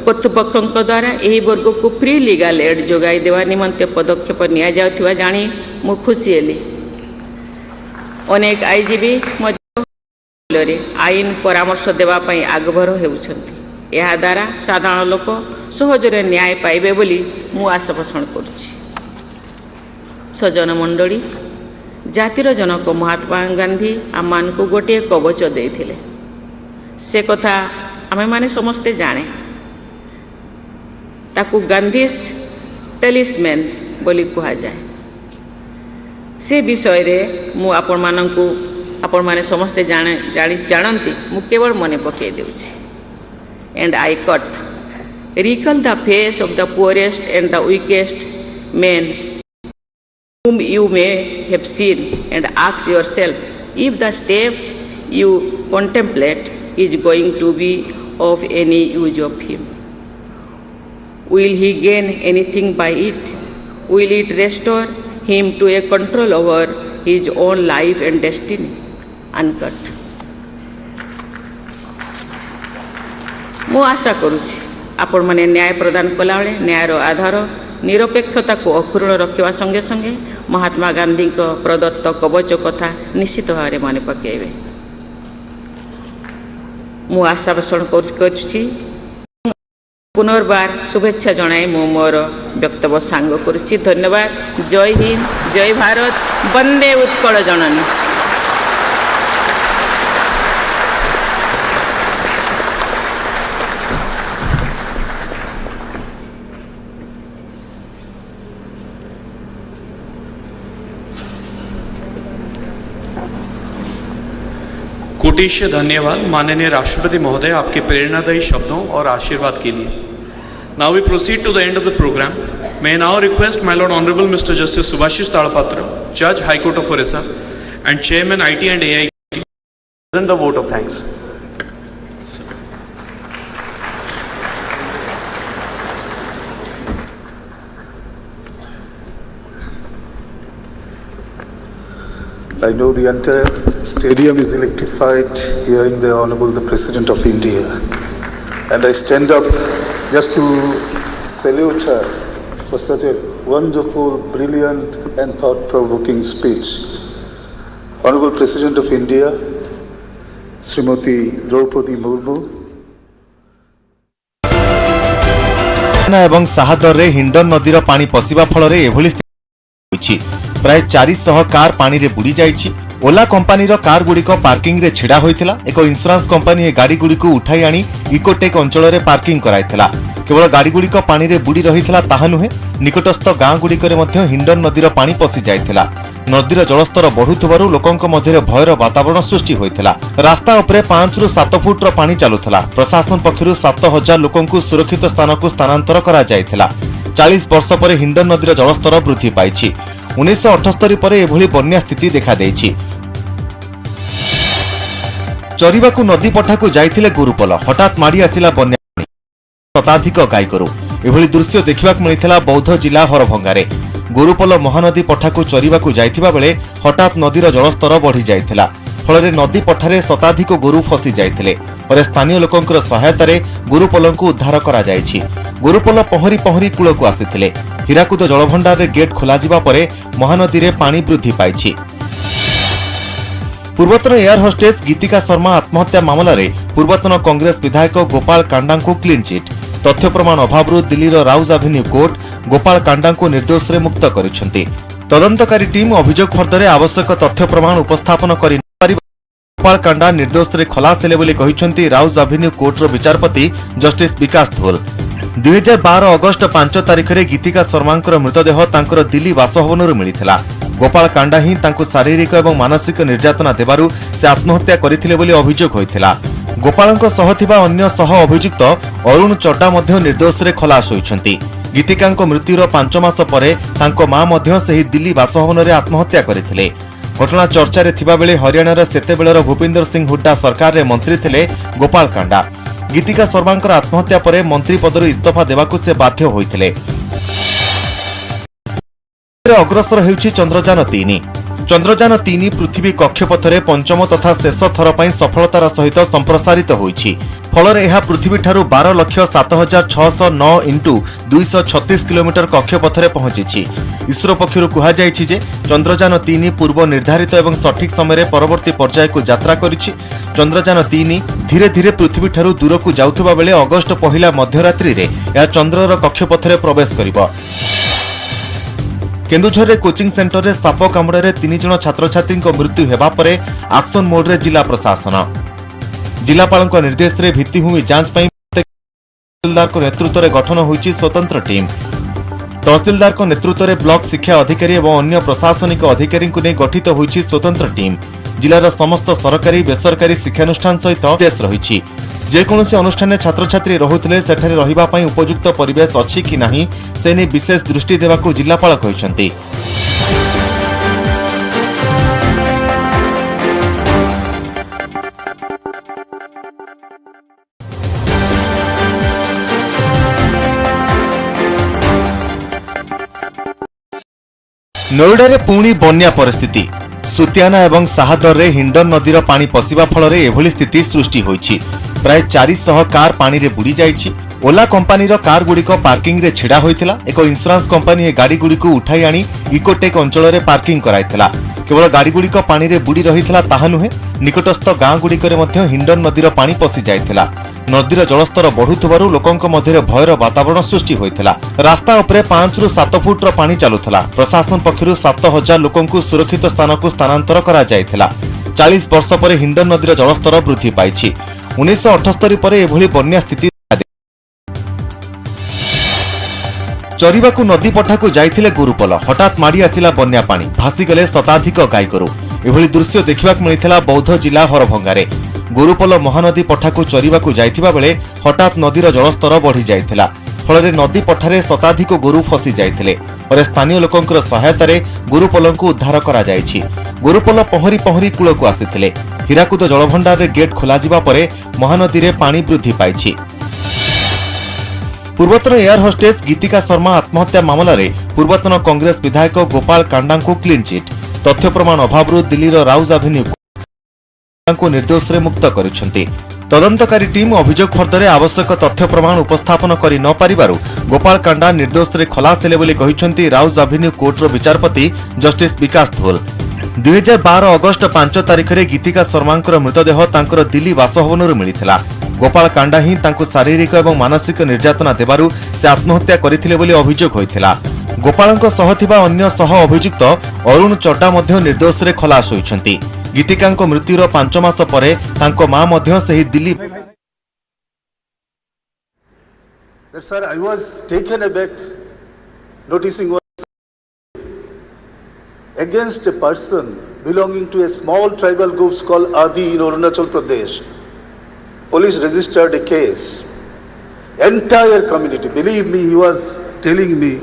कर्तृपक्षों द्वारा यही वर्ग को फ्री लीगल एड जोगाई देवा निमंते पदक्षेप निया जाउथिबा जानी मु खुशी हेली। अनेक आईजीबी आईन परामर्श देवा पई आगभर हेउछन्ति। एहा द्वारा साधारण लोक सहजरे न्याय पाइबे बोली मु आशा पोषण करुछि। सजन मंडली, जातिर जनक महात्मा गांधी आमान को गोटे कवच देइथिले। से कथा आमे माने समस्ते जाने। ताकू गांधीस टेलिस्मैन बोली कहा जाए। से विषय रे मु आपण मानंकु आपण माने समस्ते जानती मु केवल मने पके देउछि। And I can't recall the face of the poorest and the weakest men whom you may have seen, and ask yourself if the step you contemplate is going to be of any use of him. Will he gain anything by it? Will it restore him to a control over his own life and destiny? Uncut. मु आशा करुछि आपण माने न्याय प्रदान कला बेले न्यायर आधार निरपेक्षता को अक्षुण्ण रखिवा संगे संगे महात्मा गांधी को प्रदत्त कवच कथा निश्चित भाव मन पकेबे। मु आशा पोषण करुछि। पुनर्बार शुभेच्छा जणाई मु मोर ବକ୍ତବ୍ୟ ସାଙ୍ଗ କରୁଛି। ଧନ୍ୟବାଦ। ଜୟ ହିନ୍ଦ, ଜୟ ଭାରତ, ବନ୍ଦେ ଉତ୍କଳ ଜନନୀ। कोटिश धन्यवाद माननीय राष्ट्रपति महोदय आपके प्रेरणादायी शब्दों और आशीर्वाद के लिए। Now we proceed to the end of the program. May I now request my Lord Honorable Mr. Justice Subhashish Talapatra, Judge High Court of Odisha and Chairman IT and AI to present the vote of thanks. I know the entire stadium is electrified hearing the Honorable the President of India, and I stand up just to salute her for such a wonderful, brilliant and thought-provoking speech. Honorable President of India, Srimati Draupadi Murmu, এবং সাহাদরে হিন্ডন নদীর পানি পশিবা ফলরে এভଳି ହୋଇଛି। ପ୍ରାୟ 400 car ପାଣିରେ ବୁଡ଼ି ଯାଇଛି। ଓଲା କମ୍ପାନୀର car ଗୁଡ଼ିକ ପାର୍କିଂରେ ଛିଡ଼ା ହୋଇଥିଲା। ଏକ ଇନ୍ସୁରାନ୍ସ କମ୍ପାନୀ ଏ ଗାଡ଼ିଗୁଡ଼ିକୁ ଉଠାଇ ଆଣି ଇକୋଟେକ୍ ଅଞ୍ଚଳରେ ପାର୍କିଂ କରାଇଥିଲା। କେବଳ ଗାଡ଼ିଗୁଡ଼ିକ ପାଣିରେ ବୁଡ଼ି ରହିଥିଲା ତାହା ନୁହେଁ, ନିକଟସ୍ଥ ଗାଁଗୁଡ଼ିକରେ ମଧ୍ୟ ହିଣ୍ଡନ ନଦୀର ପାଣି ପଶି ଯାଇଥିଲା। ନଦୀର ଜଳସ୍ତର ବଢ଼ୁଥିବାରୁ ଲୋକଙ୍କ ମଧ୍ୟରେ ଭୟର ବାତାବରଣ ସୃଷ୍ଟି ହୋଇଥିଲା। ରାସ୍ତା ଉପରେ 5 ରୁ 7 ଫୁଟର ପାଣି ଚାଲୁଥିଲା। ପ୍ରଶାସନ ପକ୍ଷରୁ 7000 ଲୋକଙ୍କୁ ସୁରକ୍ଷିତ ସ୍ଥାନକୁ ସ୍ଥାନାନ୍ତର କରାଯାଇଥିଲା। 40 ବର୍ଷ ପରେ ହିଣ୍ଡନ ନଦୀର ଜଳସ୍ତର ବୃଦ୍ଧି ପାଇଛି। 1978 ପରେ ଏଭଳି ବନ୍ୟା ସ୍ଥିତି ଦେଖାଦେଇଛି। ଚରିବାକୁ ନଦୀ ପଠାକୁ ଯାଇଥିଲେ ଗୁରୁପଲ, ହଠାତ୍ ମାଡ଼ି ଆସିଲା ବନ୍ୟା। ଶତାଧିକ ଗାଈଗୋରୁ ଏଭଳି ଦୃଶ୍ୟ ଦେଖିବାକୁ ମିଳିଥିଲା ବୌଦ୍ଧ ଜିଲ୍ଲା ହରଭଙ୍ଗାରେ। ଗୁରୁପଲ ମହାନଦୀ ପଠାକୁ ଚରିବାକୁ ଯାଇଥିବା ବେଳେ ହଠାତ୍ ନଦୀର ଜଳସ୍ତର ବଢ଼ି ଯାଇଥିଲା। ଫଳରେ ନଦୀ ପଠାରେ ଶତାଧିକ ଗୋରୁ ଫସି ଯାଇଥିଲେ। ପରେ ସ୍ଥାନୀୟ ଲୋକଙ୍କର ସହାୟତାରେ ଗୁରୁପଲଙ୍କୁ ଉଦ୍ଧାର କରାଯାଇଛି। ଗୁରୁପଲ ପହଁରି ପହଁରି କୂଳକୁ ଆସିଥିଲେ। ହୀରାକୁଦ ଜଳଭଣ୍ଡାରରେ ଗେଟ୍ ଖୋଲାଯିବା ପରେ ମହାନଦୀରେ ପାଣି ବୃଦ୍ଧି ପାଇଛି। ପୂର୍ବତନ ଏୟାର ହୋଷ୍ଟେସ୍ ଗୀତିକା ଶର୍ମା ଆତ୍ମହତ୍ୟା ମାମଲାରେ ପୂର୍ବତନ କଂଗ୍ରେସ ବିଧାୟକ ଗୋପାଳ କାଣ୍ଡାଙ୍କୁ କ୍ଲିନ୍ ଚିଟ୍। ତଥ୍ୟ ପ୍ରମାଣ ଅଭାବରୁ ଦିଲ୍ଲୀର ରାଉଜ ଆଭିନ୍ୟୁ କୋର୍ଟ ଗୋପାଳ କାଣ୍ଡାଙ୍କୁ ନିର୍ଦ୍ଦୋଷରେ ମୁକ୍ତ କରିଛନ୍ତି। ତଦନ୍ତକାରୀ ଟିମ୍ ଅଭିଯୋଗ ଫର୍ଦ୍ଦରେ ଆବଶ୍ୟକ ତଥ୍ୟ ପ୍ରମାଣ ଉପସ୍ଥାପନ କରି ଗୋପାଳ କାଣ୍ଡା ନିର୍ଦ୍ଦୋଷରେ ଖଲାସ ହେଲେ ବୋଲି କହିଛନ୍ତି ରାଉଜ ଆଭିନ୍ୟୁ କୋର୍ଟର ବିଚାରପତି ଜଷ୍ଟିସ୍ ବିକାଶ ଧୋଲ। 2012 ଅଗଷ୍ଟ 5 ତାରିଖରେ ଗୀତିକା ଶର୍ମାଙ୍କର ମୃତଦେହ ତାଙ୍କର ଦିଲ୍ଲୀ ବାସଭବନରୁ ମିଳିଥିଲା। ଗୋପାଳ କାଣ୍ଡା ହିଁ ତାଙ୍କୁ ଶାରୀରିକ ଏବଂ ମାନସିକ ନିର୍ଯାତନା ଦେବାରୁ ସେ ଆତ୍ମହତ୍ୟା କରିଥିଲେ ବୋଲି ଅଭିଯୋଗ ହୋଇଥିଲା। ଗୋପାଳଙ୍କ ସହ ଥିବା ଅନ୍ୟ ସହ ଅଭିଯୁକ୍ତ ଅରୁଣ ଚଡ୍ଡା ମଧ୍ୟ ନିର୍ଦ୍ଦୋଷରେ ଖଲାସ ହୋଇଛନ୍ତି। ଗୀତିକାଙ୍କ ମୃତ୍ୟୁର 5 ମାସ ପରେ ତାଙ୍କ ମା ମଧ୍ୟ ସେହି ଦିଲ୍ଲୀ ବାସଭବନରେ ଆତ୍ମହତ୍ୟା କରିଥିଲେ। ଘଟଣା ଚର୍ଚ୍ଚାରେ ଥିବାବେଳେ ହରିୟାଣାର ସେତେବେଳର ଭୂପିନ୍ଦର ସିଂ ହୁଡ୍ଡା ସରକାରରେ ମନ୍ତ୍ରୀ ଥିଲେ ଗୋପାଳ କାଣ୍ଡା। ଗୀତିକା ଶର୍ମାଙ୍କର ଆତ୍ମହତ୍ୟା ପରେ ମନ୍ତ୍ରୀ ପଦରୁ ଇସ୍ତଫା ଦେବାକୁ ସେ ବାଧ୍ୟ ହୋଇଥିଲେ। ଅଗ୍ରସର ହେଉଛି ଚନ୍ଦ୍ରଯାନ 3। ଚନ୍ଦ୍ରଯାନ 3 ପୃଥିବୀ କକ୍ଷପଥରେ ପଞ୍ଚମ ତଥା ଶେଷ ଥର ପାଇଁ ସଫଳତାର ସହିତ ସମ୍ପ୍ରସାରିତ ହୋଇଛି। ଫଳରେ ଏହା ପୃଥିବୀଠାରୁ 12,07,609 × 236 କିଲୋମିଟର କକ୍ଷପଥରେ ପହଞ୍ଚିଛି। ଇସ୍ରୋ ପକ୍ଷରୁ କୁହାଯାଇଛି ଯେ ଚନ୍ଦ୍ରଯାନ 3 ପୂର୍ବ ନିର୍ଦ୍ଧାରିତ ଏବଂ ସଠିକ୍ ସମୟରେ ପରବର୍ତ୍ତୀ ପର୍ଯ୍ୟାୟକୁ ଯାତ୍ରା କରିଛି। ଚନ୍ଦ୍ରଯାନ 3 ଧୀରେ ଧୀରେ ପୃଥିବୀଠାରୁ ଦୂରକୁ ଯାଉଥିବା ବେଳେ ଅଗଷ୍ଟ 1 ମଧ୍ୟରାତ୍ରିରେ ଏହା ଚନ୍ଦ୍ରର କକ୍ଷପଥରେ ପ୍ରବେଶ କରିବ। କେନ୍ଦୁଝରରେ କୋଚିଂ ସେଣ୍ଟରରେ ସାପ କାମୁଡ଼ାରେ 3 ଜଣ ଛାତ୍ରଛାତ୍ରୀଙ୍କ ମୃତ୍ୟୁ ହେବା ପରେ ଆକ୍ସନ ମୋଡରେ ଜିଲ୍ଲା ପ୍ରଶାସନ। ଜିଲ୍ଲାପାଳଙ୍କ ନିର୍ଦ୍ଦେଶରେ ଭିତ୍ତିଭୂମି ଯାଞ୍ଚ ପାଇଁ ତହସିଲଦାରଙ୍କ ନେତୃତ୍ୱରେ ଗଠନ ହୋଇଛି ସ୍ୱତନ୍ତ୍ର ଟିମ୍। ତହସିଲଦାରଙ୍କ ନେତୃତ୍ୱରେ ବ୍ଲକ ଶିକ୍ଷା ଅଧିକାରୀ ଏବଂ ଅନ୍ୟ ପ୍ରଶାସନିକ ଅଧିକାରୀଙ୍କୁ ନେଇ ଗଠିତ ହୋଇଛି ସ୍ୱତନ୍ତ୍ର ଟିମ୍। ଜିଲ୍ଲାର ସମସ୍ତ ସରକାରୀ ବେସରକାରୀ ଶିକ୍ଷାନୁଷ୍ଠାନ ସହିତ ନିର୍ଦ୍ଦେଶ ରହିଛି। ଯେକୌଣସି ଅନୁଷ୍ଠାନରେ ଛାତ୍ରଛାତ୍ରୀ ରହୁଥିଲେ ସେଠାରେ ରହିବା ପାଇଁ ଉପଯୁକ୍ତ ପରିବେଶ ଅଛି କି ନାହିଁ ସେ ନେଇ ବିଶେଷ ଦୃଷ୍ଟି ଦେବାକୁ ଜିଲ୍ଲାପାଳ କହିଛନ୍ତି। ନୋଇଡାରେ ପୁଣି ବନ୍ୟା ପରିସ୍ଥିତି। ସୁତିଆନା ଏବଂ ସାହାଦରରେ ହିଣ୍ଡନ ନଦୀର ପାଣି ପଶିବା ଫଳରେ ଏଭଳି ସ୍ଥିତି ସୃଷ୍ଟି ହୋଇଛି। ପ୍ରାୟ 400 କାର ପାଣିରେ ବୁଡ଼ି ଯାଇଛି। ଓଲା କମ୍ପାନୀର କାରଗୁଡ଼ିକ ପାର୍କିଂରେ ଛିଡ଼ା ହୋଇଥିଲା। ଏକ ଇନ୍ସୁରାନ୍ସ କମ୍ପାନୀ ଏ ଗାଡ଼ିଗୁଡ଼ିକୁ ଉଠାଇ ଆଣି ଇକୋଟେକ୍ ଅଞ୍ଚଳରେ ପାର୍କିଂ କରାଇଥିଲା। କେବଳ ଗାଡ଼ିଗୁଡ଼ିକ ପାଣିରେ ବୁଡ଼ି ରହିଥିଲା ତାହା ନୁହେଁ, ନିକଟସ୍ଥ ଗାଁଗୁଡ଼ିକରେ ମଧ୍ୟ ହିଣ୍ଡନ ନଦୀର ପାଣି ପଶି ଯାଇଥିଲା। नदीर जलस्तर बढ़ुथिबारु लोकंक मध्य भयर वातावरण सृष्टि होइथिला। रास्ता उपरे 5 रु 7 फुट पानी चालुथिला। प्रशासन पक्षरु 7000 लोकंकु सुरक्षित स्थानकु स्थानांतर करा जायथिला। 40 वर्ष पर हिंडन नदीर जलस्तर वृद्धि पाइछि। 1978 पर एभली बन्या स्थिति चरिबाकू नदी पठाकू जाइथिले गुरुपल हठात माड़ी आसिला बन्या पानी भासीगले शताधिक गाईगोरु। एभली दृश्य देखिबाक मिलिथिला बौद्ध जिला हरभंगारे। गुरुपल महानदी पठाकू चरिबाकू जाइथिबा बेले हठात नदीर जलस्तर बढ़ी जाइथिला। फलरे नदी पठारे शताधिक गोरु फसी जाइथिले। पर स्थानीय लोकंकर सहायतारे गुरुपलंकू उद्धार करा जाइछि। गुरुपल पहरी पहरी कूलकू आसिथिले। हीराकुद जलभंडार रे गेट खोला जिबा परे महानदी रे पानी वृद्धि पाइछि। पूर्वतन एयर होस्टेस गीतिका शर्मा आत्महत्या मामलें पूर्वतन कांग्रेस विधायक गोपाल कांडा को क्लीन चिट। तथ्य प्रमाण अभाव दिल्ली राउज एवेन्यू को निर्दोष रे मुक्त करिसेंती। तदंतकारी टीम अभियोग फर्दरे आवश्यक तथ्य प्रमाण उपस्थापन करि न पारिबारु गोपाल कांडा निर्दोष रे खलास हेले बोली कहिसेंती राउज एवेन्यू कोर्टर विचारपति जस्टिस विकास धोल। 2012 अगस्ट 5 तारिख रे गीतिका शर्मांकर मृतदेह तांकर दिल्ली बासभवन मिलिथिला। गोपाल कांडा ही तांको शारीरिक एवं मानसिक निर्यातना देबारु से आत्महत्या करिथिले बोली अभियोग होइथिला। गोपालंक सह थिबा अन्य सह अभियुक्त अरुण चड्डा मध्य निर्दोष रे खलास होइछंती। गीतिकांक मृत्युर 5 मास परे तांको मां मध्य सही Delhi Sir, I was taken aback noticing against a person belonging to a small tribal group called Adi in Arunachal Pradesh. Police registered a case. Entire community, believe me, he was telling me,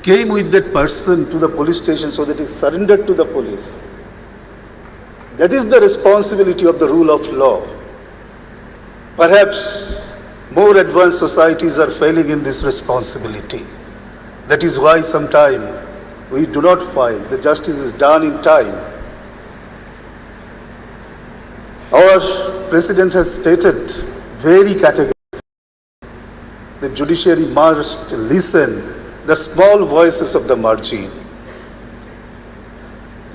came with that person to the police station so that he surrendered to the police. That is the responsibility of the rule of law. Perhaps more advanced societies are failing in this responsibility. That is why sometimes we do not find the justice is done in time. Our President has stated very categorically, the judiciary must listen the small voices of the margin.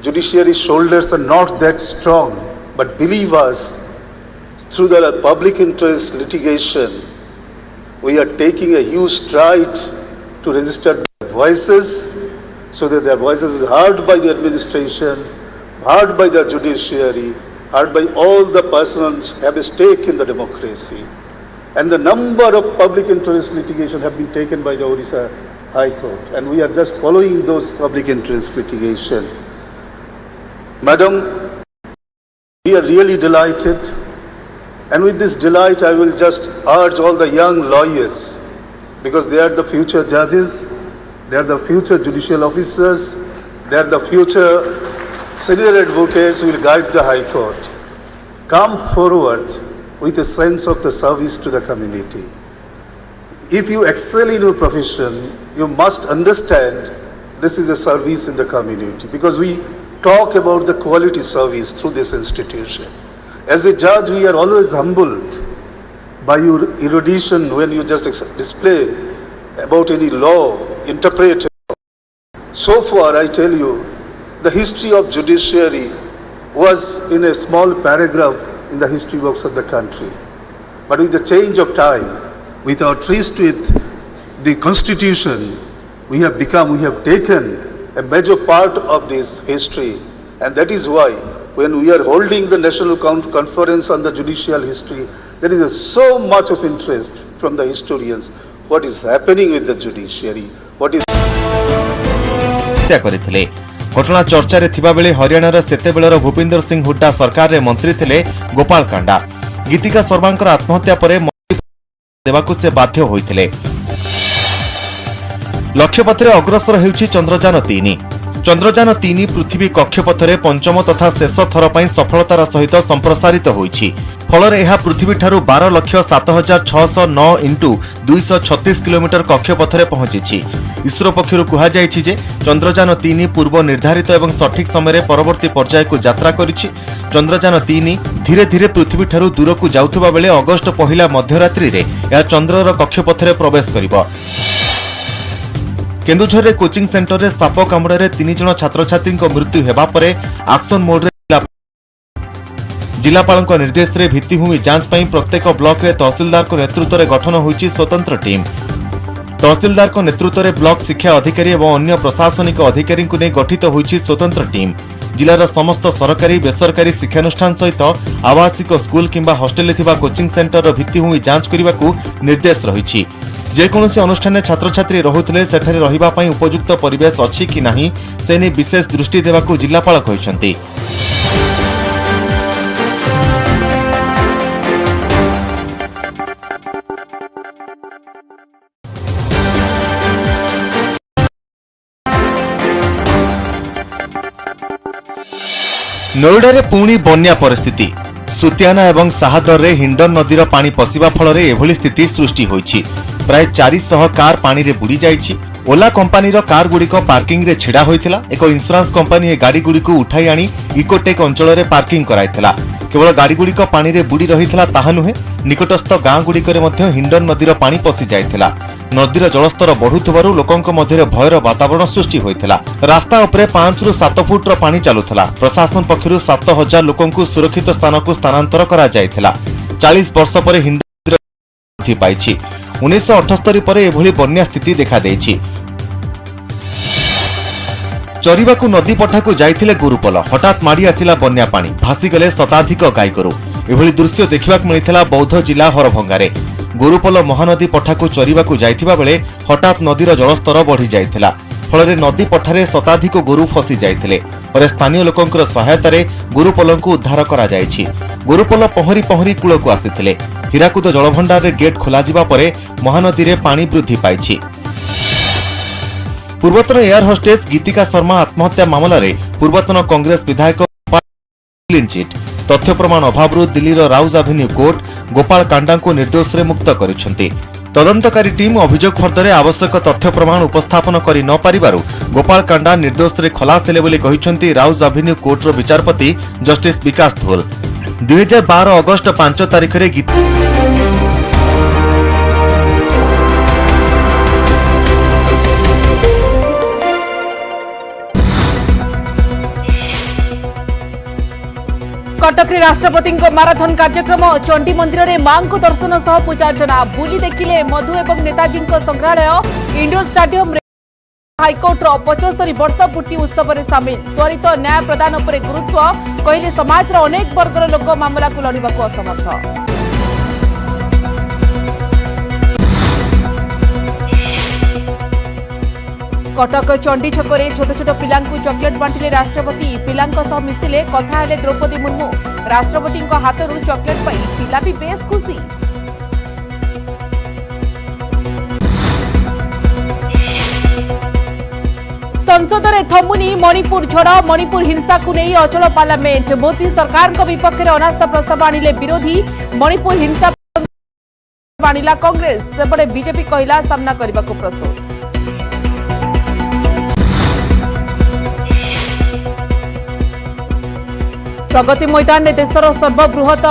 Judiciary shoulders are not that strong, but believe us, through the public interest litigation, we are taking a huge stride to register their voices so that their voices are heard by the administration, heard by the judiciary, heard by all the persons who have a stake in the democracy. And the number of public interest litigation have been taken by the Odisha High Court, and we are just following those public interest litigation. Madam, we are really delighted, and with this delight I will just urge all the young lawyers, because they are the future judges, they are the future judicial officers, they are the future senior advocates who will guide the High Court. Come forward with a sense of the service to the community. If you excel in your profession, you must understand this is a service in the community, because we talk about the quality service through this institution. As a judge, we are always humbled by your erudition when you just display about any law, interpret. So far, I tell you, the history of judiciary was in a small paragraph in the history books of the country. But with the change of time, with our tryst with the constitution, we have taken a major part of this history. And that is why when we are holding the National Conference on the Judicial History, there is so much of interest from the historians. What is happening with the judiciary? What is घटना चर्चा रे थिबा बेले हरियाणार सेतेबेलर भूपिंदर सिंह हुड्डा सरकार रे मंत्री थिले गोपाल कांडा। गीतिका शर्मांकर आत्महत्या परे देवाकू से बाध्य होइथिले। लक्ष्यपथरे अग्रसर हेउछि चंद्रयान 3। चंद्रयान 3 पृथ्वी कक्षपथरे पंचम तथा शेष थर पई सफलतार सहित संप्रसारित होइछि। फलरे एहा पृथ्वी ठारू 12,07,609 इंटू 236 किलोमीटर कक्षपथरे पहुंचिछि। इसरो पक्षरु कुहा जायछि जे चंद्रयान 3 पूर्व निर्धारित एवं सठिक समय परवर्ती पर्याय को यात्रा करिछि। चंद्रयान 3 धीरे धीरे पृथ्वी ठारू दूर को जाउथबा बेले अगस्त पहिला मध्यरात्रि रे या चंद्रर कक्षपथरे प्रवेश करिवो। केन्दुझर रे कोचिंग सेंटर रे साप कामुड़े 3 जण छात्र छात्री मृत्यु हेबा परे एक्शन मोड रे जिलापाल निर्देश में भित्तिभूमि जांच पर प्रत्येक ब्लॉक रे तहसीलदार को नेतृत्व में गठन होईछि स्वतंत्र टीम। तहसीलदार को नेतृत्व में ब्लॉक शिक्षा अधिकारी और अन्य प्रशासनिक अधिकारी को नहीं गठित होईछि स्वतंत्र टीम। जिलार समस्त सरकारी बेसरकारी शिक्षानुष्ठान सहित आवासिक स्कूल किंबा हॉस्टेल थिबा कोचिंग सेंटर भित्तिभूमि जांच करने निर्देश रही। जेकोसी अनुष्ठान छात्र छात्री रहुथिले सेठारे रहिबा पई उपयुक्त परिवेश अछि कि नाही से नै विशेष दृष्टि देबाकू जिलापाल कहिसंती। नोएडा पुणी बन्या परिस्थिति। सुतियाना एवं साहादर रे हिंडन नदीर पानी पशिबा फल एभली स्थिति सृष्टि होईछि। प्राय 400 कार पानी रे बुड़ी जाइछि। ओला कंपानीर कार गुड़िक पार्किंग रे छिड़ा होइथिला। एक इंश्योरेंस कंपानी ए गाड़ी गुड़िक उठाई आनी इकोटेक अंचल रे पार्किंग कराइथिला। केवल गाड़ी गुड़िक पानी रे बुड़ी रहिथिला ताहा नुहे, निकटस्थ गाँ गुड़िक मध्य हिंडन नदीर पानी पशि जाइथिला। नदीर जलस्तर बढ़ुथिबारु लोकंक मध्य भयर वातावरण सृष्टि होइथिला। रास्ता उपरे 5 रु 7 फुट पानी चालुथिला। प्रशासन पक्षरु 7000 लोकंकु सुरक्षित स्थानकु स्थानांतर करा जाइथिला। 40 वर्ष पर हिंडन वृद्धि पाइछि। 1978 पर एभली बन्या स्थिति देखा देइछि। चरिबाकू नदी पठाकू जाइथिले गुरुपल, हठात माड़ी आसिला बन्या पानी, भासीगले शताधिक गाईगोरु। एभली दृश्य देखिबाक मिलिथिला बौद्ध जिला हरभंगारे। गुरुपल महानदी पठाकू चरिबाकू जाइथिबा बेले हठात नदीर जलस्तर बढ़ी जाइथिला। फलरे नदी पठारे शताधिक गोरु फसी जाइथिले। पर स्थानीय लोकंकर सहायतारे गुरुपलंकू उद्धार करा जाइछि। गुरुपल पहरी पहरी कूलकू आसिथिले। हीराकुद जलभंडार रे गेट खोला जिबा परे महानदी रे पानी वृद्धि पाइछि। पूर्वतन एयर होस्टेस गीतिका शर्मा आत्महत्या मामला रे पूर्वतन कांग्रेस विधायक क्लीन चिट। तथ्य प्रमाण अभाव दिल्लीर राउज एवेन्यू कोर्ट गोपाल कांडा को निर्दोष रे मुक्त करिसेंती। तदंतकारी टीम अभियोग फर्दरे आवश्यक तथ्य प्रमाण उपस्थापन करि न पारिबारु गोपाल कांडा निर्दोष रे खलास हेले बोली कहिसेंती राउज एवेन्यू कोर्टर विचारपति जस्टिस विकास धोल। 2012 अगस्त 5 तारिख रे कटक राष्ट्रपति माराथन कार्यक्रम चंडी मंदिर में मां को दर्शन सह पूजार्चना। बुली देखिले मधु एवं नेताजी संग्रहालय। इंडोर स्टाडियम हाईकोर्ट 75 वर्ष पूर्ति उत्सव में सामिल। त्वरित न्याय प्रदान पर गुरुत्व कहले समाज अनेक वर्गर लोक मामला को लड़ाक असमर्थ। कटक चंडी छकरे छोट छोट पिलांकु चॉकलेट बांटिले राष्ट्रपति। पिलांक सह मिसिले कथा हेले द्रौपदी मुर्मू। राष्ट्रपति हाथरू चॉकलेट पाई पिला भी बेस खुशी। संसद में थमुनी मणिपुर झड़। मणिपुर हिंसा को नहीं अचल पार्लियामेंट। मोदी सरकार को विपक्ष में अनास्था प्रस्ताव आनिले विरोधी। मणिपुर हिंसा आनिला कांग्रेस। सेपटे बीजेपी कहला सामना करने को प्रस्तुत। प्रगति मैदान में देशर सर्वबृहत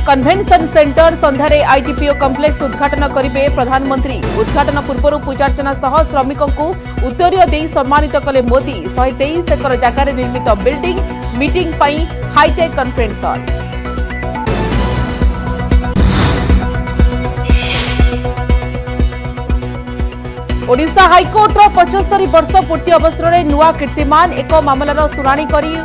कन्वेंशन सेंटर संध्यारे आईटीपीओ कम्प्लेक्स उद्घाटन करेंगे प्रधानमंत्री। उद्घाटन पूर्व पूजार्चना सह श्रमिकों को उत्तरीय दे सम्मानित कले मोदी। 123 एकर जगार निर्मित बिल्डिंग मीटिंग पाई hi-tech conference hall. Odisha high court 75 वर्ष पूर्ति अवसर में नुआ कीर्तिमान एक मामलार शुणाणी करी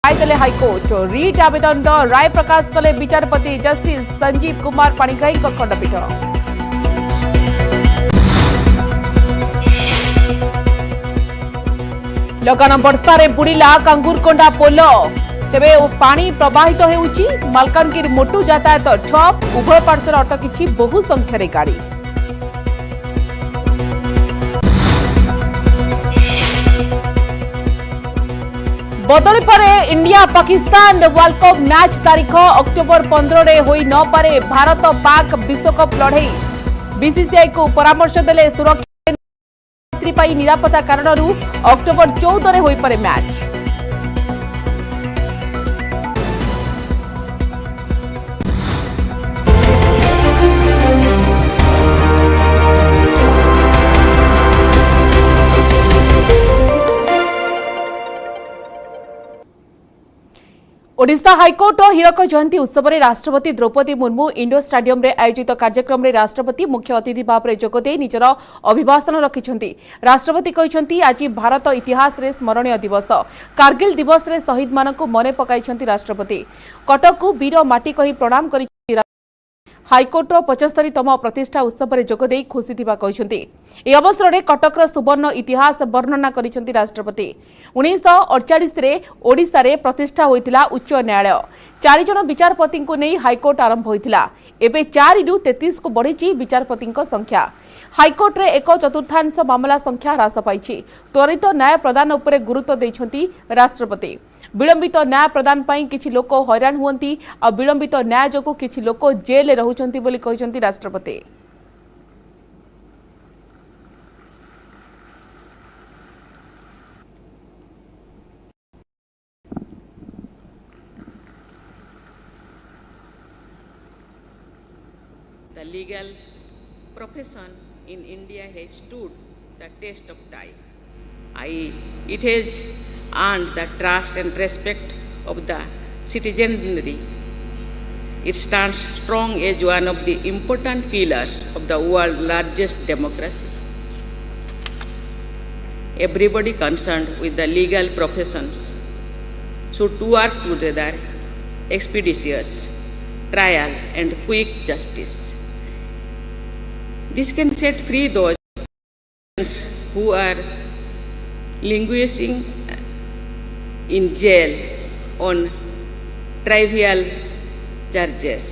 देले हाईकोर्ट। रिट आवेदन राय प्रकाश कले विचारपति जस्टिस संजीव कुमार पाणिग्राही खंडपीठ। लगान वर्षा रे बुड़ीला कांगुरकोंडा पोल। तेबे पानी प्रवाहित हेउची। मालकानगिरी मोटू यातायात ठप। उभय पार्श्वर अटकिछि बहु संख्यारे गाड़ी। बदली पर India Pakistan world cup match तारीख अक्टोबर 15 रे होई न पारे। भारत पाक विश्वकप लड़ई। बीसीसीआई को परामर्श देले सुरक्षा निरापत्ता कारणरू अक्टोबर 14 रे होई पारे मैच। ओडिशा हाईकोर्ट हीरक जयंती उत्सव में राष्ट्रपति द्रौपदी मुर्मू इंडोर स्टाडियम रे आयोजित कार्यक्रम में राष्ट्रपति मुख्य अतिथि भाव में जोगदे निजर अभिभाषण रखिंट। राष्ट्रपति कहते आज भारत इतिहास रे स्मरणीय दिवस कारगिल दिवस रे शहीद मानकु मने पकाइछंती। राष्ट्रपति कटक को वीर माटी कही प्रणाम करि हाईकोर्टर 75तम प्रतिष्ठा उत्सव में जोगदे खुशी कहते। यह अवसर में कटकर सुवर्ण इतिहास वर्णना करिसेंती राष्ट्रपति। 1948 रे ओडिशा रे प्रतिष्ठा होइतिला उच्च न्यायालय। 4 जन विचारपति को नहीं हाईकोर्ट आरंभ होइतिला। एबे 4 रु 33 को बढ़ी विचारपति संख्या। हाईकोर्ट रे 1/4 मामला संख्या ह्रास पाई। त्वरित न्याय प्रदान उपरे गुरुत्व देइछंती राष्ट्रपति। विलंबित न्याय प्रदान पाई किछि लोक हैरान हुअंती आ विलंबित न्याय जोगु किछि लोक जेल रहुचंती बोली कहिसंती राष्ट्रपति। The legal profession in India has stood the test of time. It has earned the trust and respect of the citizenry. It stands strong as one of the important pillars of the world's largest democracy. Everybody concerned with the legal professions should work together, expeditious trial and quick justice. This can set free those who are languishing in jail on trivial charges.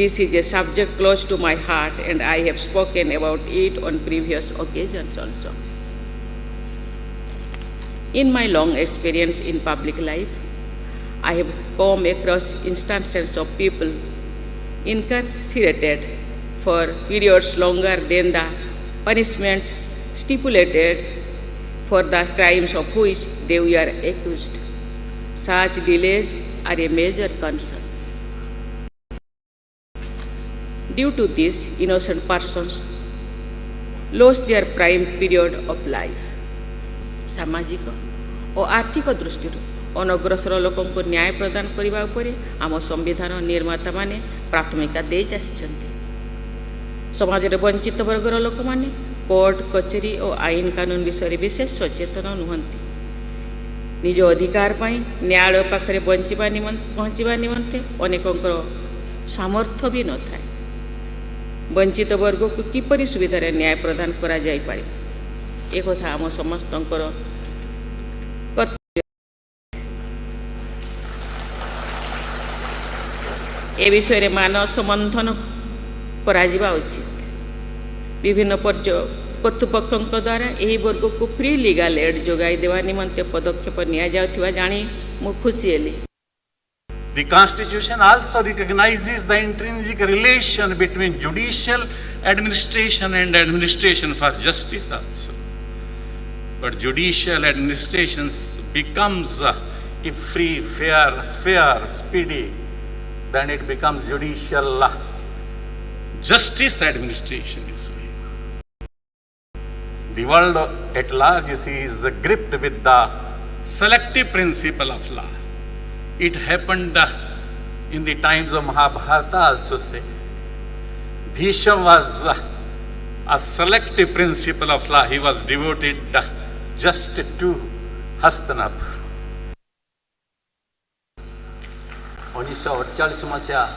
This is a subject close to my heart and I have spoken about it on previous occasions also. In my long experience in public life, I have come across instances of people incarcerated for periods longer than the punishment stipulated for the crimes of which they were accused. Such delays are a major concern. Due to this, innocent persons lose their prime period of life. सामाजिक और आर्थिक दृष्टि अनग्रसर लोक न्याय प्रदान करने उपरे आम संविधान निर्माता माने प्राथमिकता दे आसिछन्ति। समाज रे वंचित वर्गर लोक माने कोर्ट कचेरी और आईन कानून विषय विशेष सचेतन नुहंती। निज अधिकार पाई न्यायालय पाखरे पहुँचवा निमंते अनेकंकर सामर्थ्य भी न थाए। वंचित वर्ग को किपरि सुविधा न्याय प्रदान करा जाय पारे एक कथा आम समस्तंकर कर्तव्य। ए विषय रे मानव संबंधन करा जिबा उचित। विभिन्न कर्तृपक्षों द्वारा यही वर्ग को फ्री लीगल एड जोगाई देवा निमंते पदक्षेप निया जाउथिबा जानी मु खुशी heli. The Constitution also recognizes the intrinsic relation between judicial administration and administration for justice also. But judicial administration becomes if free, fair, speedy, then it becomes judicial justice administration, you see. The world at large, you see, is gripped with the selective principle of law. It happened in the times of Mahabharata also say. Bhishma was a selective principle of law. He was devoted just to Hastinapur. 1948 मसीहा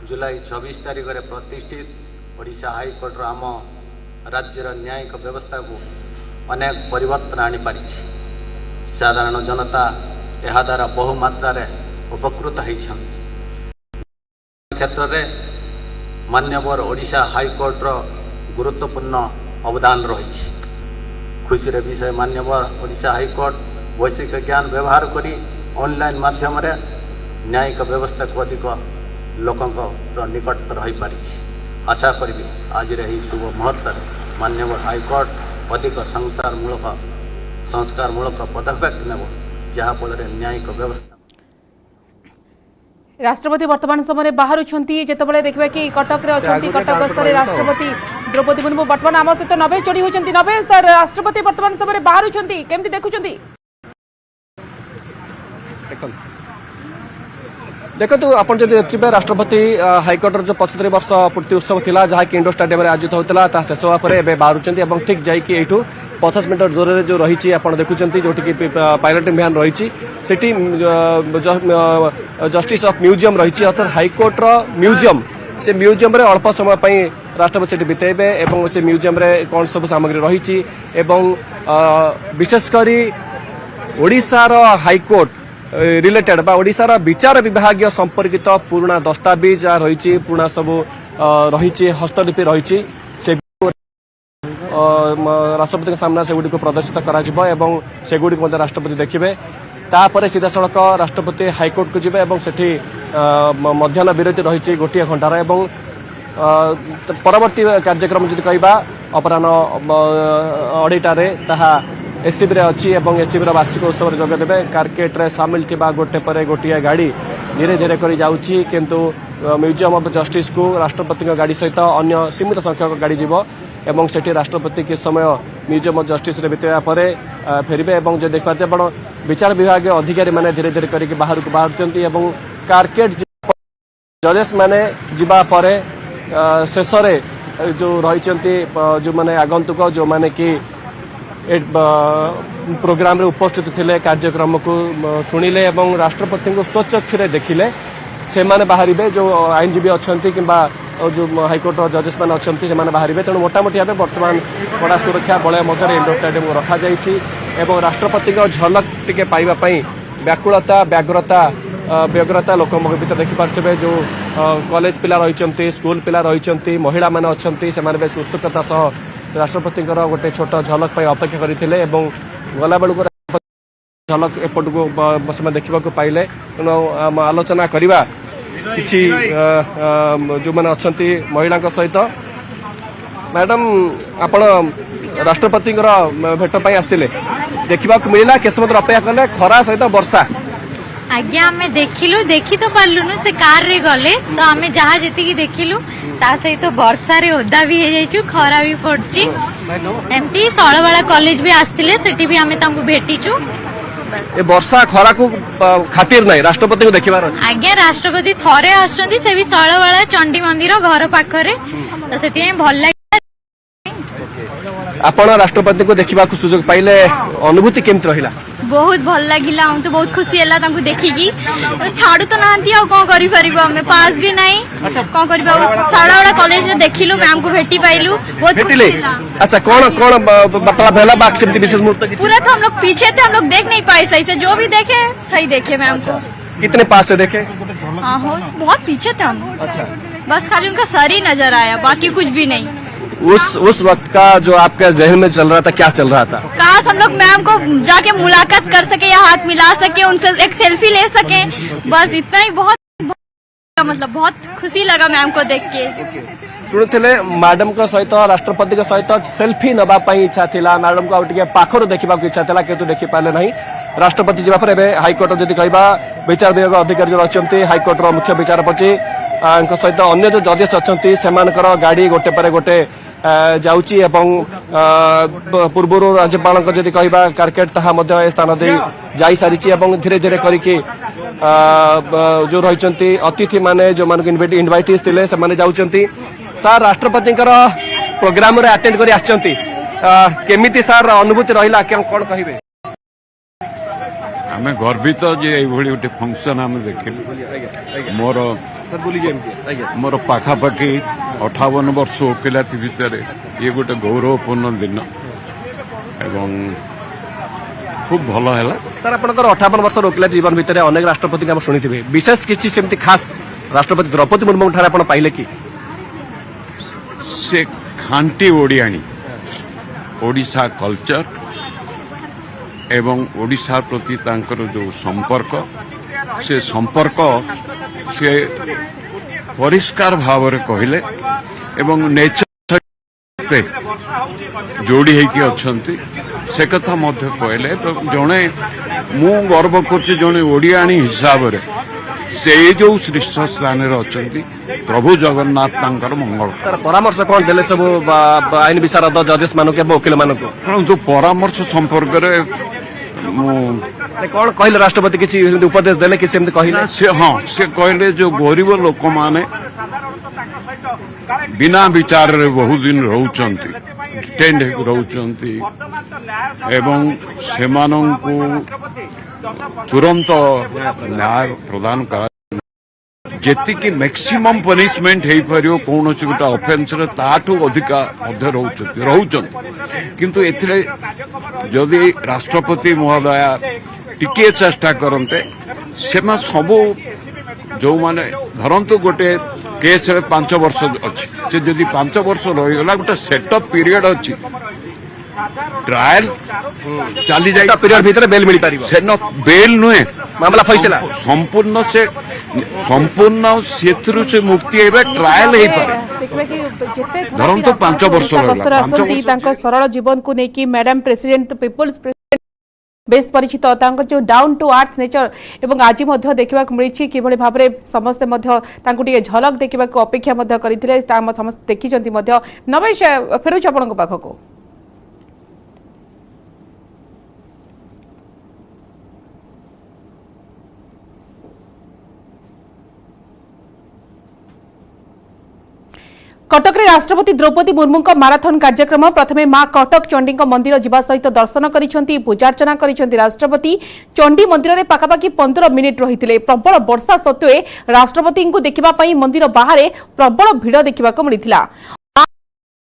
जुलाई 24 तारिख में प्रतिष्ठित Odisha high court आम राज्यर न्यायिक व्यवस्था को अनेक परिवर्तन आनी पारी। साधारण जनता यह द्वारा बहुमात्रा उपकृत होती। क्षेत्र में मान्यवर ओडिशा हाईकोर्टर गुरुत्वपूर्ण अवदान रही। खुशी विषय मान्यवर ओडिशा हाईकोर्ट वैश्विक ज्ञान व्यवहार करी ऑनलाइन माध्यम न्यायिक व्यवस्था को अधिक लोकों निकटतर हो पारी। आशा करी आज यही शुभ मुहूर्त मान्यवर हाईकोर्ट अधिक संस्कारमूलक पदक्षेप नेब जहाँफल न्यायिक व्यवस्था। राष्ट्रपति वर्तमान समय बाहर जितेबाला देखा कि कटक कटक गस्तर राष्ट्रपति द्रौपदी मुर्मू वर्तमान आम सहित नवेश जोड़ी होती। नवेश राष्ट्रपति वर्तमान समय बाहर केमती देखुं देखो आपण जब देखिए राष्ट्रपति हाइकोर्टर जो 75 वर्ष पूर्ति उत्सव थिला जहाँ कि इंडोर स्टाडियम आयोजित होता शेष होगा पर बाहर ठीक जाकि यू 50 मीटर दूर जो रही आप देखुं जो पायलटिंग भ्यान रही जस्टिस ऑफ म्यूजियम रही अर्थात हाइकोर्टर म्यूजियम से म्यूजियम रे अल्प समय पर राष्ट्रपति से बितेबे और से म्यूजियम रे कौन सब सामग्री रही विशेषकर ओडिशार हाइकोर्ट रिलेटेड बा ओडिशार विचार विभाग संपर्कित पुराना दस्तावेज रही पुराना सब रही हस्तलिपि रही राष्ट्रपति सामना से गुडी को प्रदर्शित करा राष्ट्रपति देखिए तापर सीधा सड़क राष्ट्रपति हाइकोर्ट को जीवे और सेठी मध्याह्न विरति रही गोटे घंटार एवं परवर्ती कार्यक्रम जब कहवा अपराह 2:30 एससीबी अच्छी एससीबी वार्षिक उत्सव में जोगदेवे कारकेट्रे सामिल थी गोटे पर गोटे गाड़ी धीरे धीरे कर जाऊँगी किंतु म्यूजियम ऑफ जस्टिस को राष्ट्रपति गाड़ी सहित अन्य सीमित संख्यक गाड़ी जीव एवं सेठी राष्ट्रपति के समय म्यूजियम ऑफ जस्टिस रे बितेवा परे फेरबे एवं जो देखते आपण विचार विभाग अधिकारी माने धीरे धीरे करके बाहर को बाहरचंती एवं कारकेट जजेस माने जीवा परे शेष जो रही जो माने आगंतुक जो माने कि प्रोग्राम रे उपस्थित थिले कार्यक्रम को शुणिले एवं राष्ट्रपति को स्वचक्षुरे देखिले से माने बाहरिबे जो आईनजीवी अच्छंती किंबा जो हाइकोर्ट जजेस मैंने अच्छा से बाहर तेणु मोटामोटी भाव बर्तमान कड़ा सुरक्षा बलय मध्य इंडोर स्टाडियम रखा एवं राष्ट्रपति झलक टिके पाइबापी व्याकुलता व्यग्रता लोक भर देखिपे जो कॉलेज पिला रही स्कूल पिला रही महिला मैंने अच्छा से उत्सुकता सह राष्ट्रपति गोटे छोट झलक अपेक्षा करते गला बेलू झलक एपट को देखा पाइले तेणु आलोचना करवा किसी जो मैंने अच्छा महिला सहित मैडम आपण राष्ट्रपति भेट आसते देखा मिलला केस मत अपेक्षा कले खरा सहित वर्षा आज्ञा आमे देखिलु देखी तो पारलुनु से कार रे गले तो आमे जहाँ जेतिकी देखिलु ता सहित तो वर्षा रे ओदा भी हे जाइछु खरा भी पड़छि एमती सळवाला कॉलेज भी आस्तिले सेठी भी आमे तांको भेटिछु ए वर्षा खरा को खातिर नहीं राष्ट्रपति को देखिबार अछि आज्ञा राष्ट्रपति थरे आछंती से भी सळवाला चंडी मंदिर घर पाखरे तो सेति भल लाग आपण राष्ट्रपति को देखिबा को सुयोग पाइले अनुभूति केमत रहिला बहुत भल लागिला हम तो बहुत खुशी हला तांको देखिकी छाडू तो नांती आ कोन करि परिबो हमें पास भी नहीं कोन करबा सळवाला कॉलेज रे देखिलु मैम को भेटी पाइलु बहुत भेटिले अच्छा कौन कौन बतला भेला बाक से विशेष मुहूर्त पूरा तो हम लोग पीछे थे हम लोग देख नहीं पाए सही से जो भी देखे सही देखे मैम को कितने पास से देखे हाँ हो बहुत पीछे थे हम अच्छा बस खाली उनका सर ही नजर आया बाकी कुछ भी नहीं उस वक्त का जो आपके जहन में चल रहा था क्या चल रहा था काश हम लोग मैम को जाके मुलाकात कर सके या हाथ मिला सके उनसे एक सेल्फी ले सके बस इतना ही बहुत मतलब बहुत खुशी लगा मैम को देख के शुणुले मैडम को सहित राष्ट्रपति सहित सेल्फी नबा इच्छा थिला मैडम को आउटे पाखर देखा इच्छा था किंतु देखी पारे नहीं राष्ट्रपति जावा पर हाइकोर्ट जदि कहबा विचार विभाग अधिकारी जो अच्छे हाइकोर्ट मुख्य विचारपति सहित अन्य जो जजेस अच्छा गाड़ी गोटे पर गोटे जाउची एवं पूर्वर राज्यपाल जदि कहबा कारकेट ताहा मध्य स्थान दे जाई सारिची एवं धीरे धीरे करिके जो रही अतिथि माने जो मान इनवाइटीज थिले से माने जाउचंती सार राष्ट्रपति प्रोग्राम रे अटेंड करी आछंती केमिति सार अनुभूति रहिला कोन कहिबे आमे गर्वित जे एई भली उठे फंक्शन आमे देखिलु मोर पाखापाखि 58 वर्ष ओकिलाती भितर ये गोटे गौरवपूर्ण दिन एवं खूब भल है सर आप 58 वर्ष ओकिलाती जीवन भितर अनेक राष्ट्रपति आप शुणी विशेष किसी सेमती खास राष्ट्रपति द्रौपदी मुर्मू ठारे आप पाइले कि से खांटी ओडियाणी ओडिशा कल्चर एवं ओडिशा प्रति तांकर जो संपर्क से संपर्क से परिष्कार भाव रे कहले एवं नेचर जोड़ी होगी अच्छी से कथा मध्य कहले जड़े मु गर्व कर जड़े ओडियाणी हिसाब से से जो शीर्ष स्थान अच्छा प्रभु जगन्नाथ मंगल परामर्श कौन देले सब आईन विशारद जजेस मानक वकिल मानक परामर्श संपर्क कौन कहले राष्ट्रपति किसी उपदेश देले किसी एमती कहले से कहले जो गरीब लोक माने बिना विचार रे बहुत दिन रहउचंती डिटेंड रहउचंती एवं सेमानंकु तुरंत न्याय प्रदान करा जेतिकी मैक्सिमम पनिशमेंट हो पारियो कौन गोटे ऑफेंस रे ताठू अधिका मध्य रहउचंती किंतु एथिरे जदि राष्ट्रपति महोदया टिके चेष्टा करते सेमा सबू जो माने धरंतु गोटे केस रे 5 वर्ष अच्छी से जदि 5 वर्ष रहीगला गोटे सेटअप पीरियड अच्छी ट्रायल चली जाए पीरियड भीतर बेल मिल पारिबो से न बेल नुहे मामला फैसला संपूर्ण से सेथुरु से मुक्ति हेबे ट्रायल हे पारे धरंतु 5 वर्ष रहला सरल जीवन को नेकी मैडम प्रेसिडेंट पीपल्स बेस परिचित जो डाउन टू अर्थ नेचर एवं आज देखा मिली कि भाव में समस्ते झलक देखा अपेक्षा करते समस्त देखी नवेश फेरुच आपण पाखक कटक राष्ट्रपति द्रौपदी मुर्मू माराथन कार्यक्रम प्रथमे मां कटक चंडी मंदिर जावा सहित दर्शन करिसेंती पूजार्चना करिसेंती राष्ट्रपति चंडी मंदिर में पाखापाखि 15 मिनिट रही प्रबल वर्षा सत्वे राष्ट्रपति को देखा मंदिर बाहर प्रबल भिड़ देखा मिलता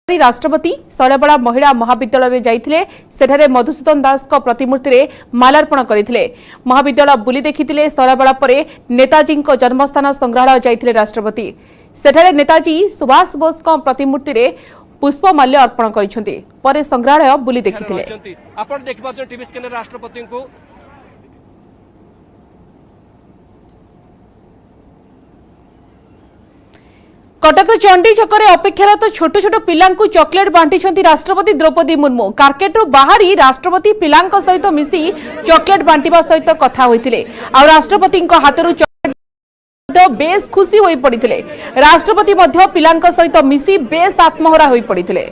राष्ट्रपति शैलवाड़ा महिला महाविद्यालय जाइथिले सेठारे मधुसूदन दास प्रतिमूर्ति रे मालार्पण करथिले महाविद्यालय बुली देखिथिले शैलवाड़ा परे नेताजी जन्मस्थान संग्रहालय जाइथिले राष्ट्रपति सेठारे नेताजी सुभाष बोस प्रतिमूर्ति रे पुष्पमाल्य अर्पण करिसेंती परे संग्रहालय बुली देखिथिले आपण देखि टीवी स्क्रीन राष्ट्रपति को कटक चंडी छकरे अपेक्षारत छोट छोट पिला चॉकलेट बांटी राष्ट्रपति द्रौपदी मुर्मू कार्केट बाहरी राष्ट्रपति पिला सहित मिसी चॉकलेट बांटिबा सहित कथा होइथिले आ राष्ट्रपति हाथरू चॉकलेट बेस खुशी होई पड़िथिले राष्ट्रपति मध्य पिला सहित मिसी बेस आत्महरा होई पड़िथिले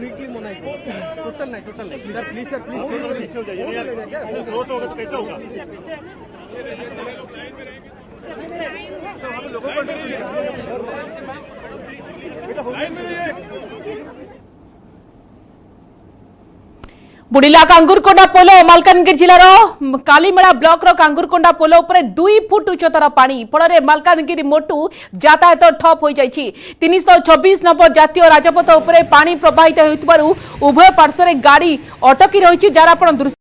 बुड़िला कांगुरकोंडा पोल मालकानगिरी जिलार कालीमेला ब्लॉक रो कांगुरकोंडा पोल उपरे 2 फुट उच्चतर पानी फल मालकानगिरी मोटू यातायात ठप हो जाइछि 326 नंबर जातीय राजपथ उपरे पानी प्रवाहित होइतबारु उभय पार्श्व गाड़ी अटकी रही जार आपण दृश्य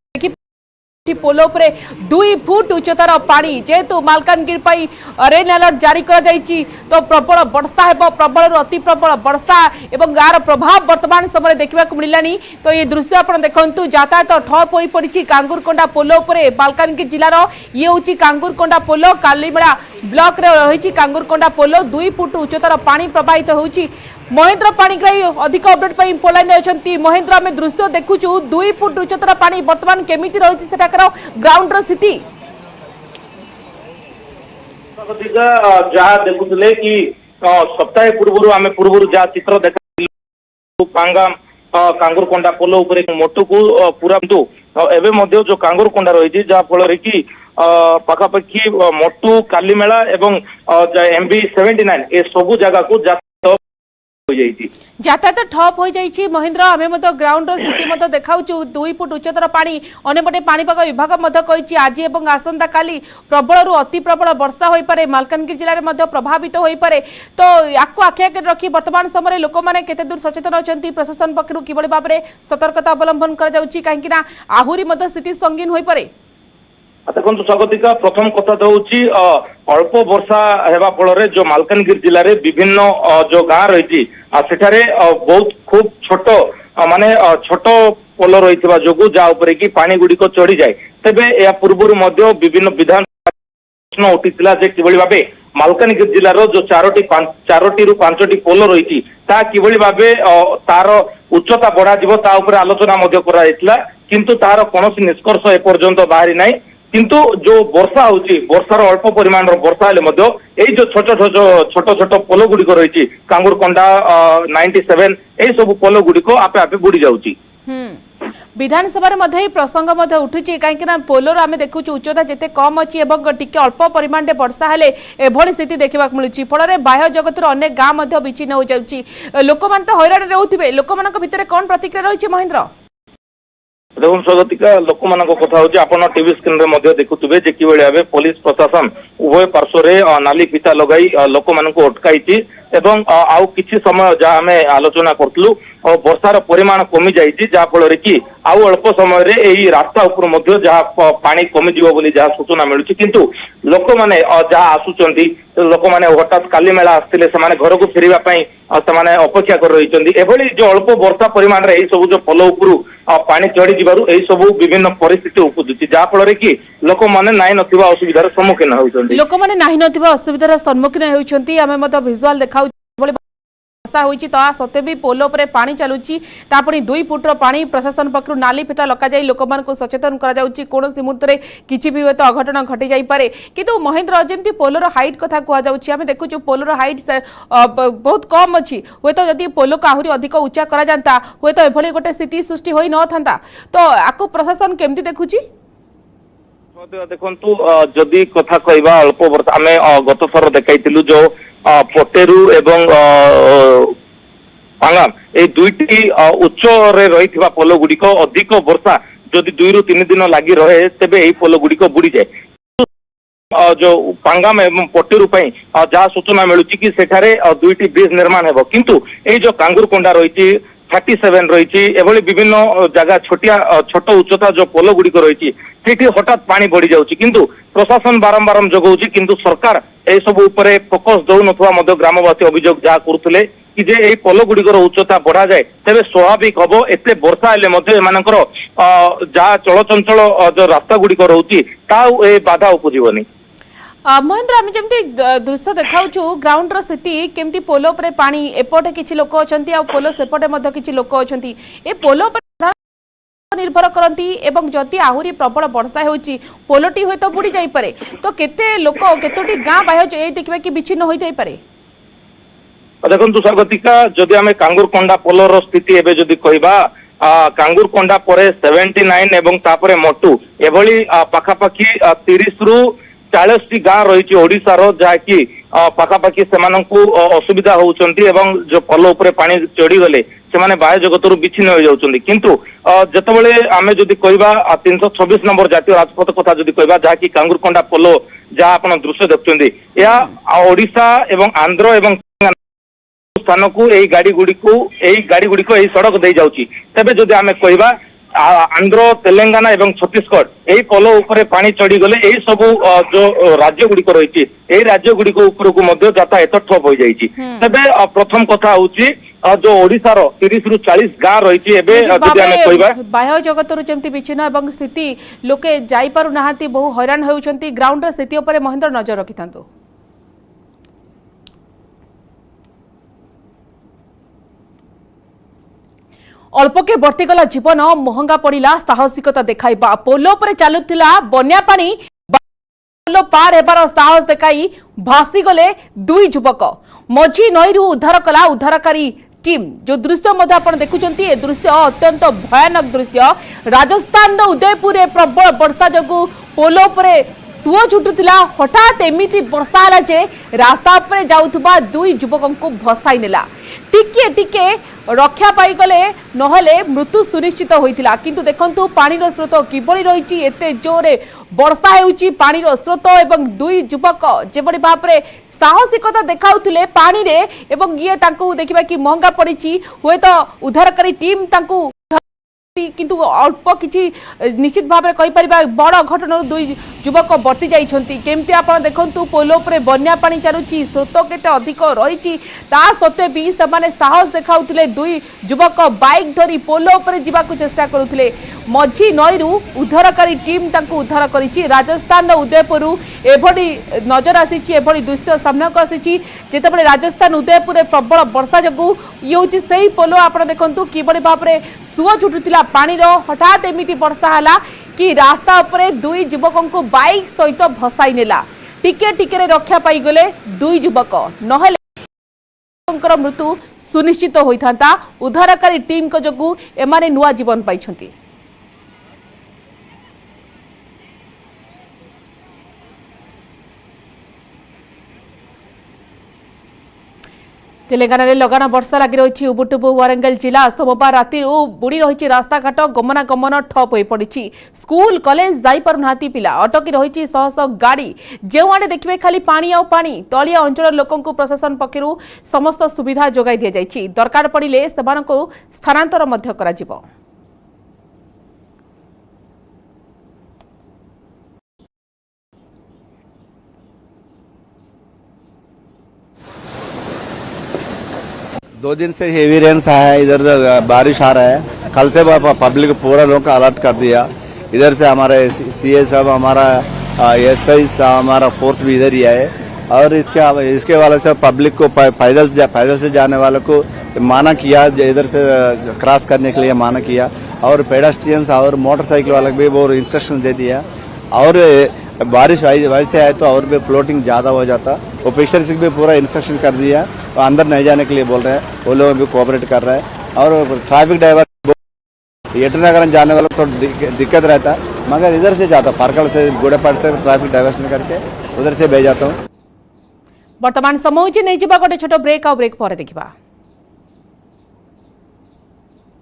पोल उपरे 2 फुट उच्चतर पानी जेहेतु मालकानगिरी पाई रेड अलर्ट जारी करा जाइछि तो प्रबल वर्षा हेबो प्रबल अति प्रबल वर्षा एवं यार प्रभाव वर्तमान समय देखा मिलानी तो ये दृश्य आपण देखंतु यातायात ठप होई पड़िछि कांगुरकोंडा पोल उपरे मालकानगिरी जिलार ये होछि कांगुरकोंडा पोल कालीमेला ब्लॉक रे रहिछि कांगुरकोंडा पोल 2 फुट उच्चतर पानी प्रवाहित होउछि महेंद्र पाणिग्राही अधिक अपडेट पाई पोलाइन अछंती महेंद्र आमे दृश्य देखुछु 2 फुट उच्चतर पानी वर्तमान केमिति रहिछि सेटाकर ग्राउंड रो स्थिति जहाँ देखुले कि सप्ताह पूर्व आमे पूर्व जहाँ चित्र देखा कांगुरकोंडा पोल उपरे मोटू को पूरा एवं मध्य जो कांगुरकोंडा रही जहाँ फल कि पाखापाखि मोटू कालीमेला एवं MB 79 ए सबू जगह को यातायात ठप हो जाइछि महेंद्र आमे ग्राउंड रो स्थिति देखाउछु 2 फुट उच्चतर पानी अनेपटे पाणीपाग विभाग कहिछि आज एवं आसंता काली प्रबल अति प्रबल वर्षा होई पारे मालकानगिरी जिले में प्रभावित होई पारे तो याकु आखि आगे रखी वर्तमान समय लोक माने केते दूर सचेतन अछंती प्रशासन पक्षरु किबळी भाबरे सतर्कता अवलंबन करा जाउछि काहेकि ना आहुरी मध्य स्थिति संगीन होई पारे देखो स्वागतिका प्रथम कथा हूँ अल्प वर्षा हेबा फल जो मालकानगिरी जिले में विभिन्न जो गाँ रही सेठारे बहुत खूब छोट माने छोट पोल रही जो जहाँ कि पानी गुड़िक चढ़ी जाए तेबे या पूर्व विभिन्न विधान प्रश्न उठीला किभली भाबे मालकानगिरी जिलार जो चारोटी रु 5टी पोल रही किभली भाबे तार उच्चता बढ़ा ता उपरे आलोचना किंतु तार कौन निष्कर्ष एपर्यंत बाहरी ना किंतु जो वर्षा होची वर्षार अल्प परिमाण वर्षा हेले जो छोट छोट पोल गुड़िक रही कांगुरकोंडा 97 यही सब पोल गुड़िक आपे आपे बुड़ी जाउची विधानसभा मध्ये प्रसंग उठुची कहीं पोलर आम देखु उच्चता जिते कम अच्छी टिके अल्प परिमाण वर्षा हेले एभली स्थिति देखा मिलूँ फल बाह्य जगत अनेक गाँव विच्छिन्न हो जाउची लोक मैंने तो हैरान रोथे लोक भितर कौन प्रतिक्रिया रही महेंद्र देखो स्वागतिका लोक मान कथा हूँ आप टीवी स्क्रीन में देखुवे जे कि भाव पुलिस प्रशासन उभय पार्श्व नाली फिता लगाई लोक मान अटकाई एवं आउ किछि समय जहाँ आम आलोचना करूँ वर्षार परिमाण कमी जाइए जहाँफल कि आउ अल्प समय रास्ता उपर जहाँ पानी कमिज जहाँ सूचना मिलूँ किंतु लोक मैंने जहाँ आसुंच लोक मैंने हठात काली मेला आसते घर को फेरवाई अपेक्षा कर रही एभली जो अल्प वर्षा परिमाण में सब जो पोल उपरू पानी चढ़ी जीवार सब विभिन्न परिस्थिति उपजुची जहाँफल कि लोक मैंने नाई नथिबा असुविधार सम्मुखीन होउछन्ती लोक मैंने नाई नथिबा असुविधार सम्मुखीन होउछन्ती आमे मत विजुअल देखाउ सत्वे भी पोल पर पानी चलुची तापुणी 2 फुट्र पानी प्रशासन पक्षर नाली फिता लगा जाई लोक मान सचेतन करा जाउची कोनोसी मुहूर्त किछि भी तो अघटन घटी जाई पारे किंतु महेंद्र जेमती पोलर हाइट कथा कुआ जाउची आमे देखुछु पोलर हाइट बहुत कम अछि होय तो यदि पोल को आहुरी अधिक उच्चा करा जानता होय तो एभली गोटे स्थिति सृष्टि होई न थांता तो आको प्रशासन केमती देखुची देखु जदि कथा कहवा अल्प वर्षा आमे गत थर देखाइतिलु जो पटेरू एवं पांगाम ए दुईटी उच्च रही पोल गुड़िक अधिक वर्षा जदि 2 ରୁ 3 दिन लगी रहे तेबे एई पोल गुड़िक बुड़ी जाए जो पांगाम एवं पटेरू जहाँ सूचना मिलूँ कि सेठारे 2टी ब्रिज निर्माण हेबो किंतु एई जो कांगुरकोंडा रही 37 रही एभली विभिन्न जगह छोट उच्चता जो पोल गुड़िक रही हठात पानी बढ़ी जाउची किंतु प्रशासन बारंबार जगाउची किंतु सरकार ए सब उपरे फोकस दउ नथवा मध्य ग्रामवासी अभियोग जहाँ करुले कि जे एई पोल गुड़िकर उच्चता बढ़ा जाए तेबे स्वाभाविक हबो एते वर्षा हेले मध्य एमानकर जहाँ चलचंचल जो रास्ता गुड़िक रहउची ता ए बाधा उपजीवनी महेंद्र आम जमी दृश्य देखा ग्राउंड स्थिति केमती पोल पर पानी एपटे किसी लोक अच्छा पोल सेपटे किसी लोक अच्छा ए पोल निर्भर करती एवं जदि आहुरी प्रबल वर्षा होची पोलटी हुए तो बुड़ी जाई पारे तो केते लोक केतोटी गाँ बाह्य देखा कि विच्छिन्न हो जाई पारे देखु स्वागतिका जदि आम कांगुरकोंडा पोलर स्थिति एवं जदि कहवा कांगुरकोंडा पर 79 एवं तापरे मटू एभली पाखापाखि 30 ରୁ 40 गाँ रही ओडिशार जहाँकि पाखापाखि से असुविधा होउचंती एवं जो पोल उपरे पानी चढ़ी गले से बाह्य जगत विच्छिन्न हो जाउचंती किंतु जेतेबेले आमे जदि कहवा 326 नंबर जातीय राजपथ कथा जदि कहवा जहाँकि कांगुरकोंडा पोल जहाँ आपण दृश्य देखुचंती या ओडिशा एवं आंध्र एवं स्थान को यही गाड़ी गुड़िक यही सड़क दे जाउची तेबे जदि आमे कहवा आंध्र तेलंगाना एवं छत्तीसगढ़ यही पोल उपरे पानी चढ़ी गले यही सब जो राज्य गुड़िक रही राज्य गुड़िक उपरकू यातायात ठप हो जाइए तेबे प्रथम कथा होची जो ओडिशार 30 ରୁ 40 गाँ रही बाह्य जगत जमी विच्छिन्न एवं स्थिति लोके जाई पारु नाहांती बहु हैरान होउछंती ग्राउंड स्थिति उपर महेंद्र नजर रखिथांतु अल्पके बर्तीगला जीवन महंगा पड़ा साहसिकता देखाइबा पोल पर चलुथिला बन्या पानी पोल पार हेबार साहस देखाई भासी गले 2 युवक मझी नईरू उद्धार कला उद्धारकारी टीम जो दृश्य आप देखुंत ए दृश्य अत्यंत भयानक दृश्य राजस्थान उदयपुर प्रबल वर्षा जगू पोल पर सुओ छुटुला हठात एमिति वर्षा है जे रास्ता पर जाउथुबा 2 युवकों को भसाई नेला टिके टिके रक्षा पाई गले नहले मृत्यु सुनिश्चित होइतिला किंतु देखंतु पानी रो स्रोत किबळी रहिछि एते जोरे वर्षा हेउछि पानी रो स्रोत एवं 2 युवक जेबडी भाबरे साहसिकता देखाउथिले पानी रे एवं ये तांको देखिबा कि महंगा पड़िछि होय तो उद्धारकारी टीम तांको किंतु अल्प किसी निश्चित भाव में कहीपर बड़ घटना 2 युवक बर्ती जाइछंती केमती आपण देखंतु पोल उपरे बन्या पानी चलुची स्रोत केते अधिक रही सत्वे भी से साहस देखाउथिले 2 युवक बाइक धरी पोल उपरे जिबाकु चेष्टा करुथिले मझी नईरू उद्धारकारी टीम तांको उद्धार करिछि राजस्थान उदयपुर एभली नजर आसीछि एभली दृश्य सामना को आसीछि जेतेबेले राजस्थान उदयपुर प्रबल वर्षा जगू ये होछि सेही पोल आपण देखंतु किबळी भाबरे सुओ छुटुतिला पानी रो हठात एमिति वर्षा हला कि रास्ता उपरे 2 युवकों को बाइक सहित भसाई नेला टिके टिके रे रक्षा पाई गले 2 युवक नहले मृत्यु सुनिश्चित होइथांता उद्धारकारी टीम को जगू एमाने नुआ जीवन पाइछंती। तेलंगाना में लगाण वर्षा लगी रही उबुटुबु वरंगल जिला सोमवार राति बुड़ी रही रास्ताघाट गमनागमन ठप हो पड़ी। स्कूल कॉलेज जापर ना पिला अटकी रही शह शह गाड़ी जो आड़े देखिए खाली पानी आ पानी तलिया अंचल लोक प्रशासन पक्षर समस्त सुविधा जोगाई दि जाइछि। दरकार पड़िले सेमानकु स्थानांतर मध्य कराजिबो। दो दिन से हेवी रेन्स आया है, इधर बारिश आ रहा है। कल से पब्लिक पूरा लोग का अलर्ट कर दिया। इधर से हमारे सीए साहब, हमारा एसआई हमारा फोर्स भी इधर ही है। और इसके वाले से पब्लिक को पैदल से जाने वालों को माना किया, इधर से क्रॉस करने के लिए माना किया। और पेडेस्ट्रियंस और मोटरसाइकिल वाले भी वो इंस्ट्रक्शन दे दिया। और बारिश वैसे आए तो और भी फ्लोटिंग ज़्यादा हो जाता। ऑफिसर्स भी पूरा इंस्ट्रक्शन कर दिया, वो अंदर नहीं जाने के लिए बोल रहे हैं। वो लोग भी कोऑपरेट कर रहे हैं। और ट्रैफिक ड्राइवर येटनगर जाने वाला तो दिक्कत रहता है, मगर इधर से जाता, पार्कल से गुड़ेपाट से ट्रैफिक डाइवर्सन करके उधर से भेज जाता हूँ। वर्तमान समय नहीं जा गोटे छोट ब्रेक और ब्रेक पर देखा।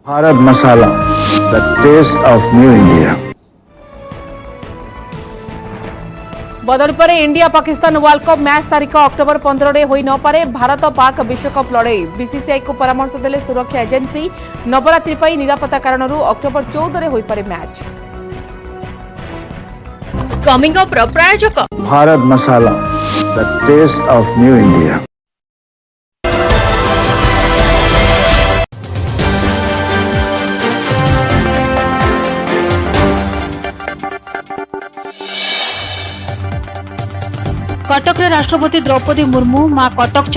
Bharat Masala, the taste of new India. बदली पर India Pakistan world cup match तारीख अक्टोबर 15 होई न पारे। भारत पाक विश्वकप लड़ई बीसीसीआई को परामर्श देले सुरक्षा एजेंसी। नवरात्रि पर निरापत्ता कारण अक्टोबर 14 होई पारे मैच। कमिंग अप प्रायोजक Bharat Masala, the taste of new India. Cuttack राष्ट्रपति द्रौपदी मुर्मू मां कटक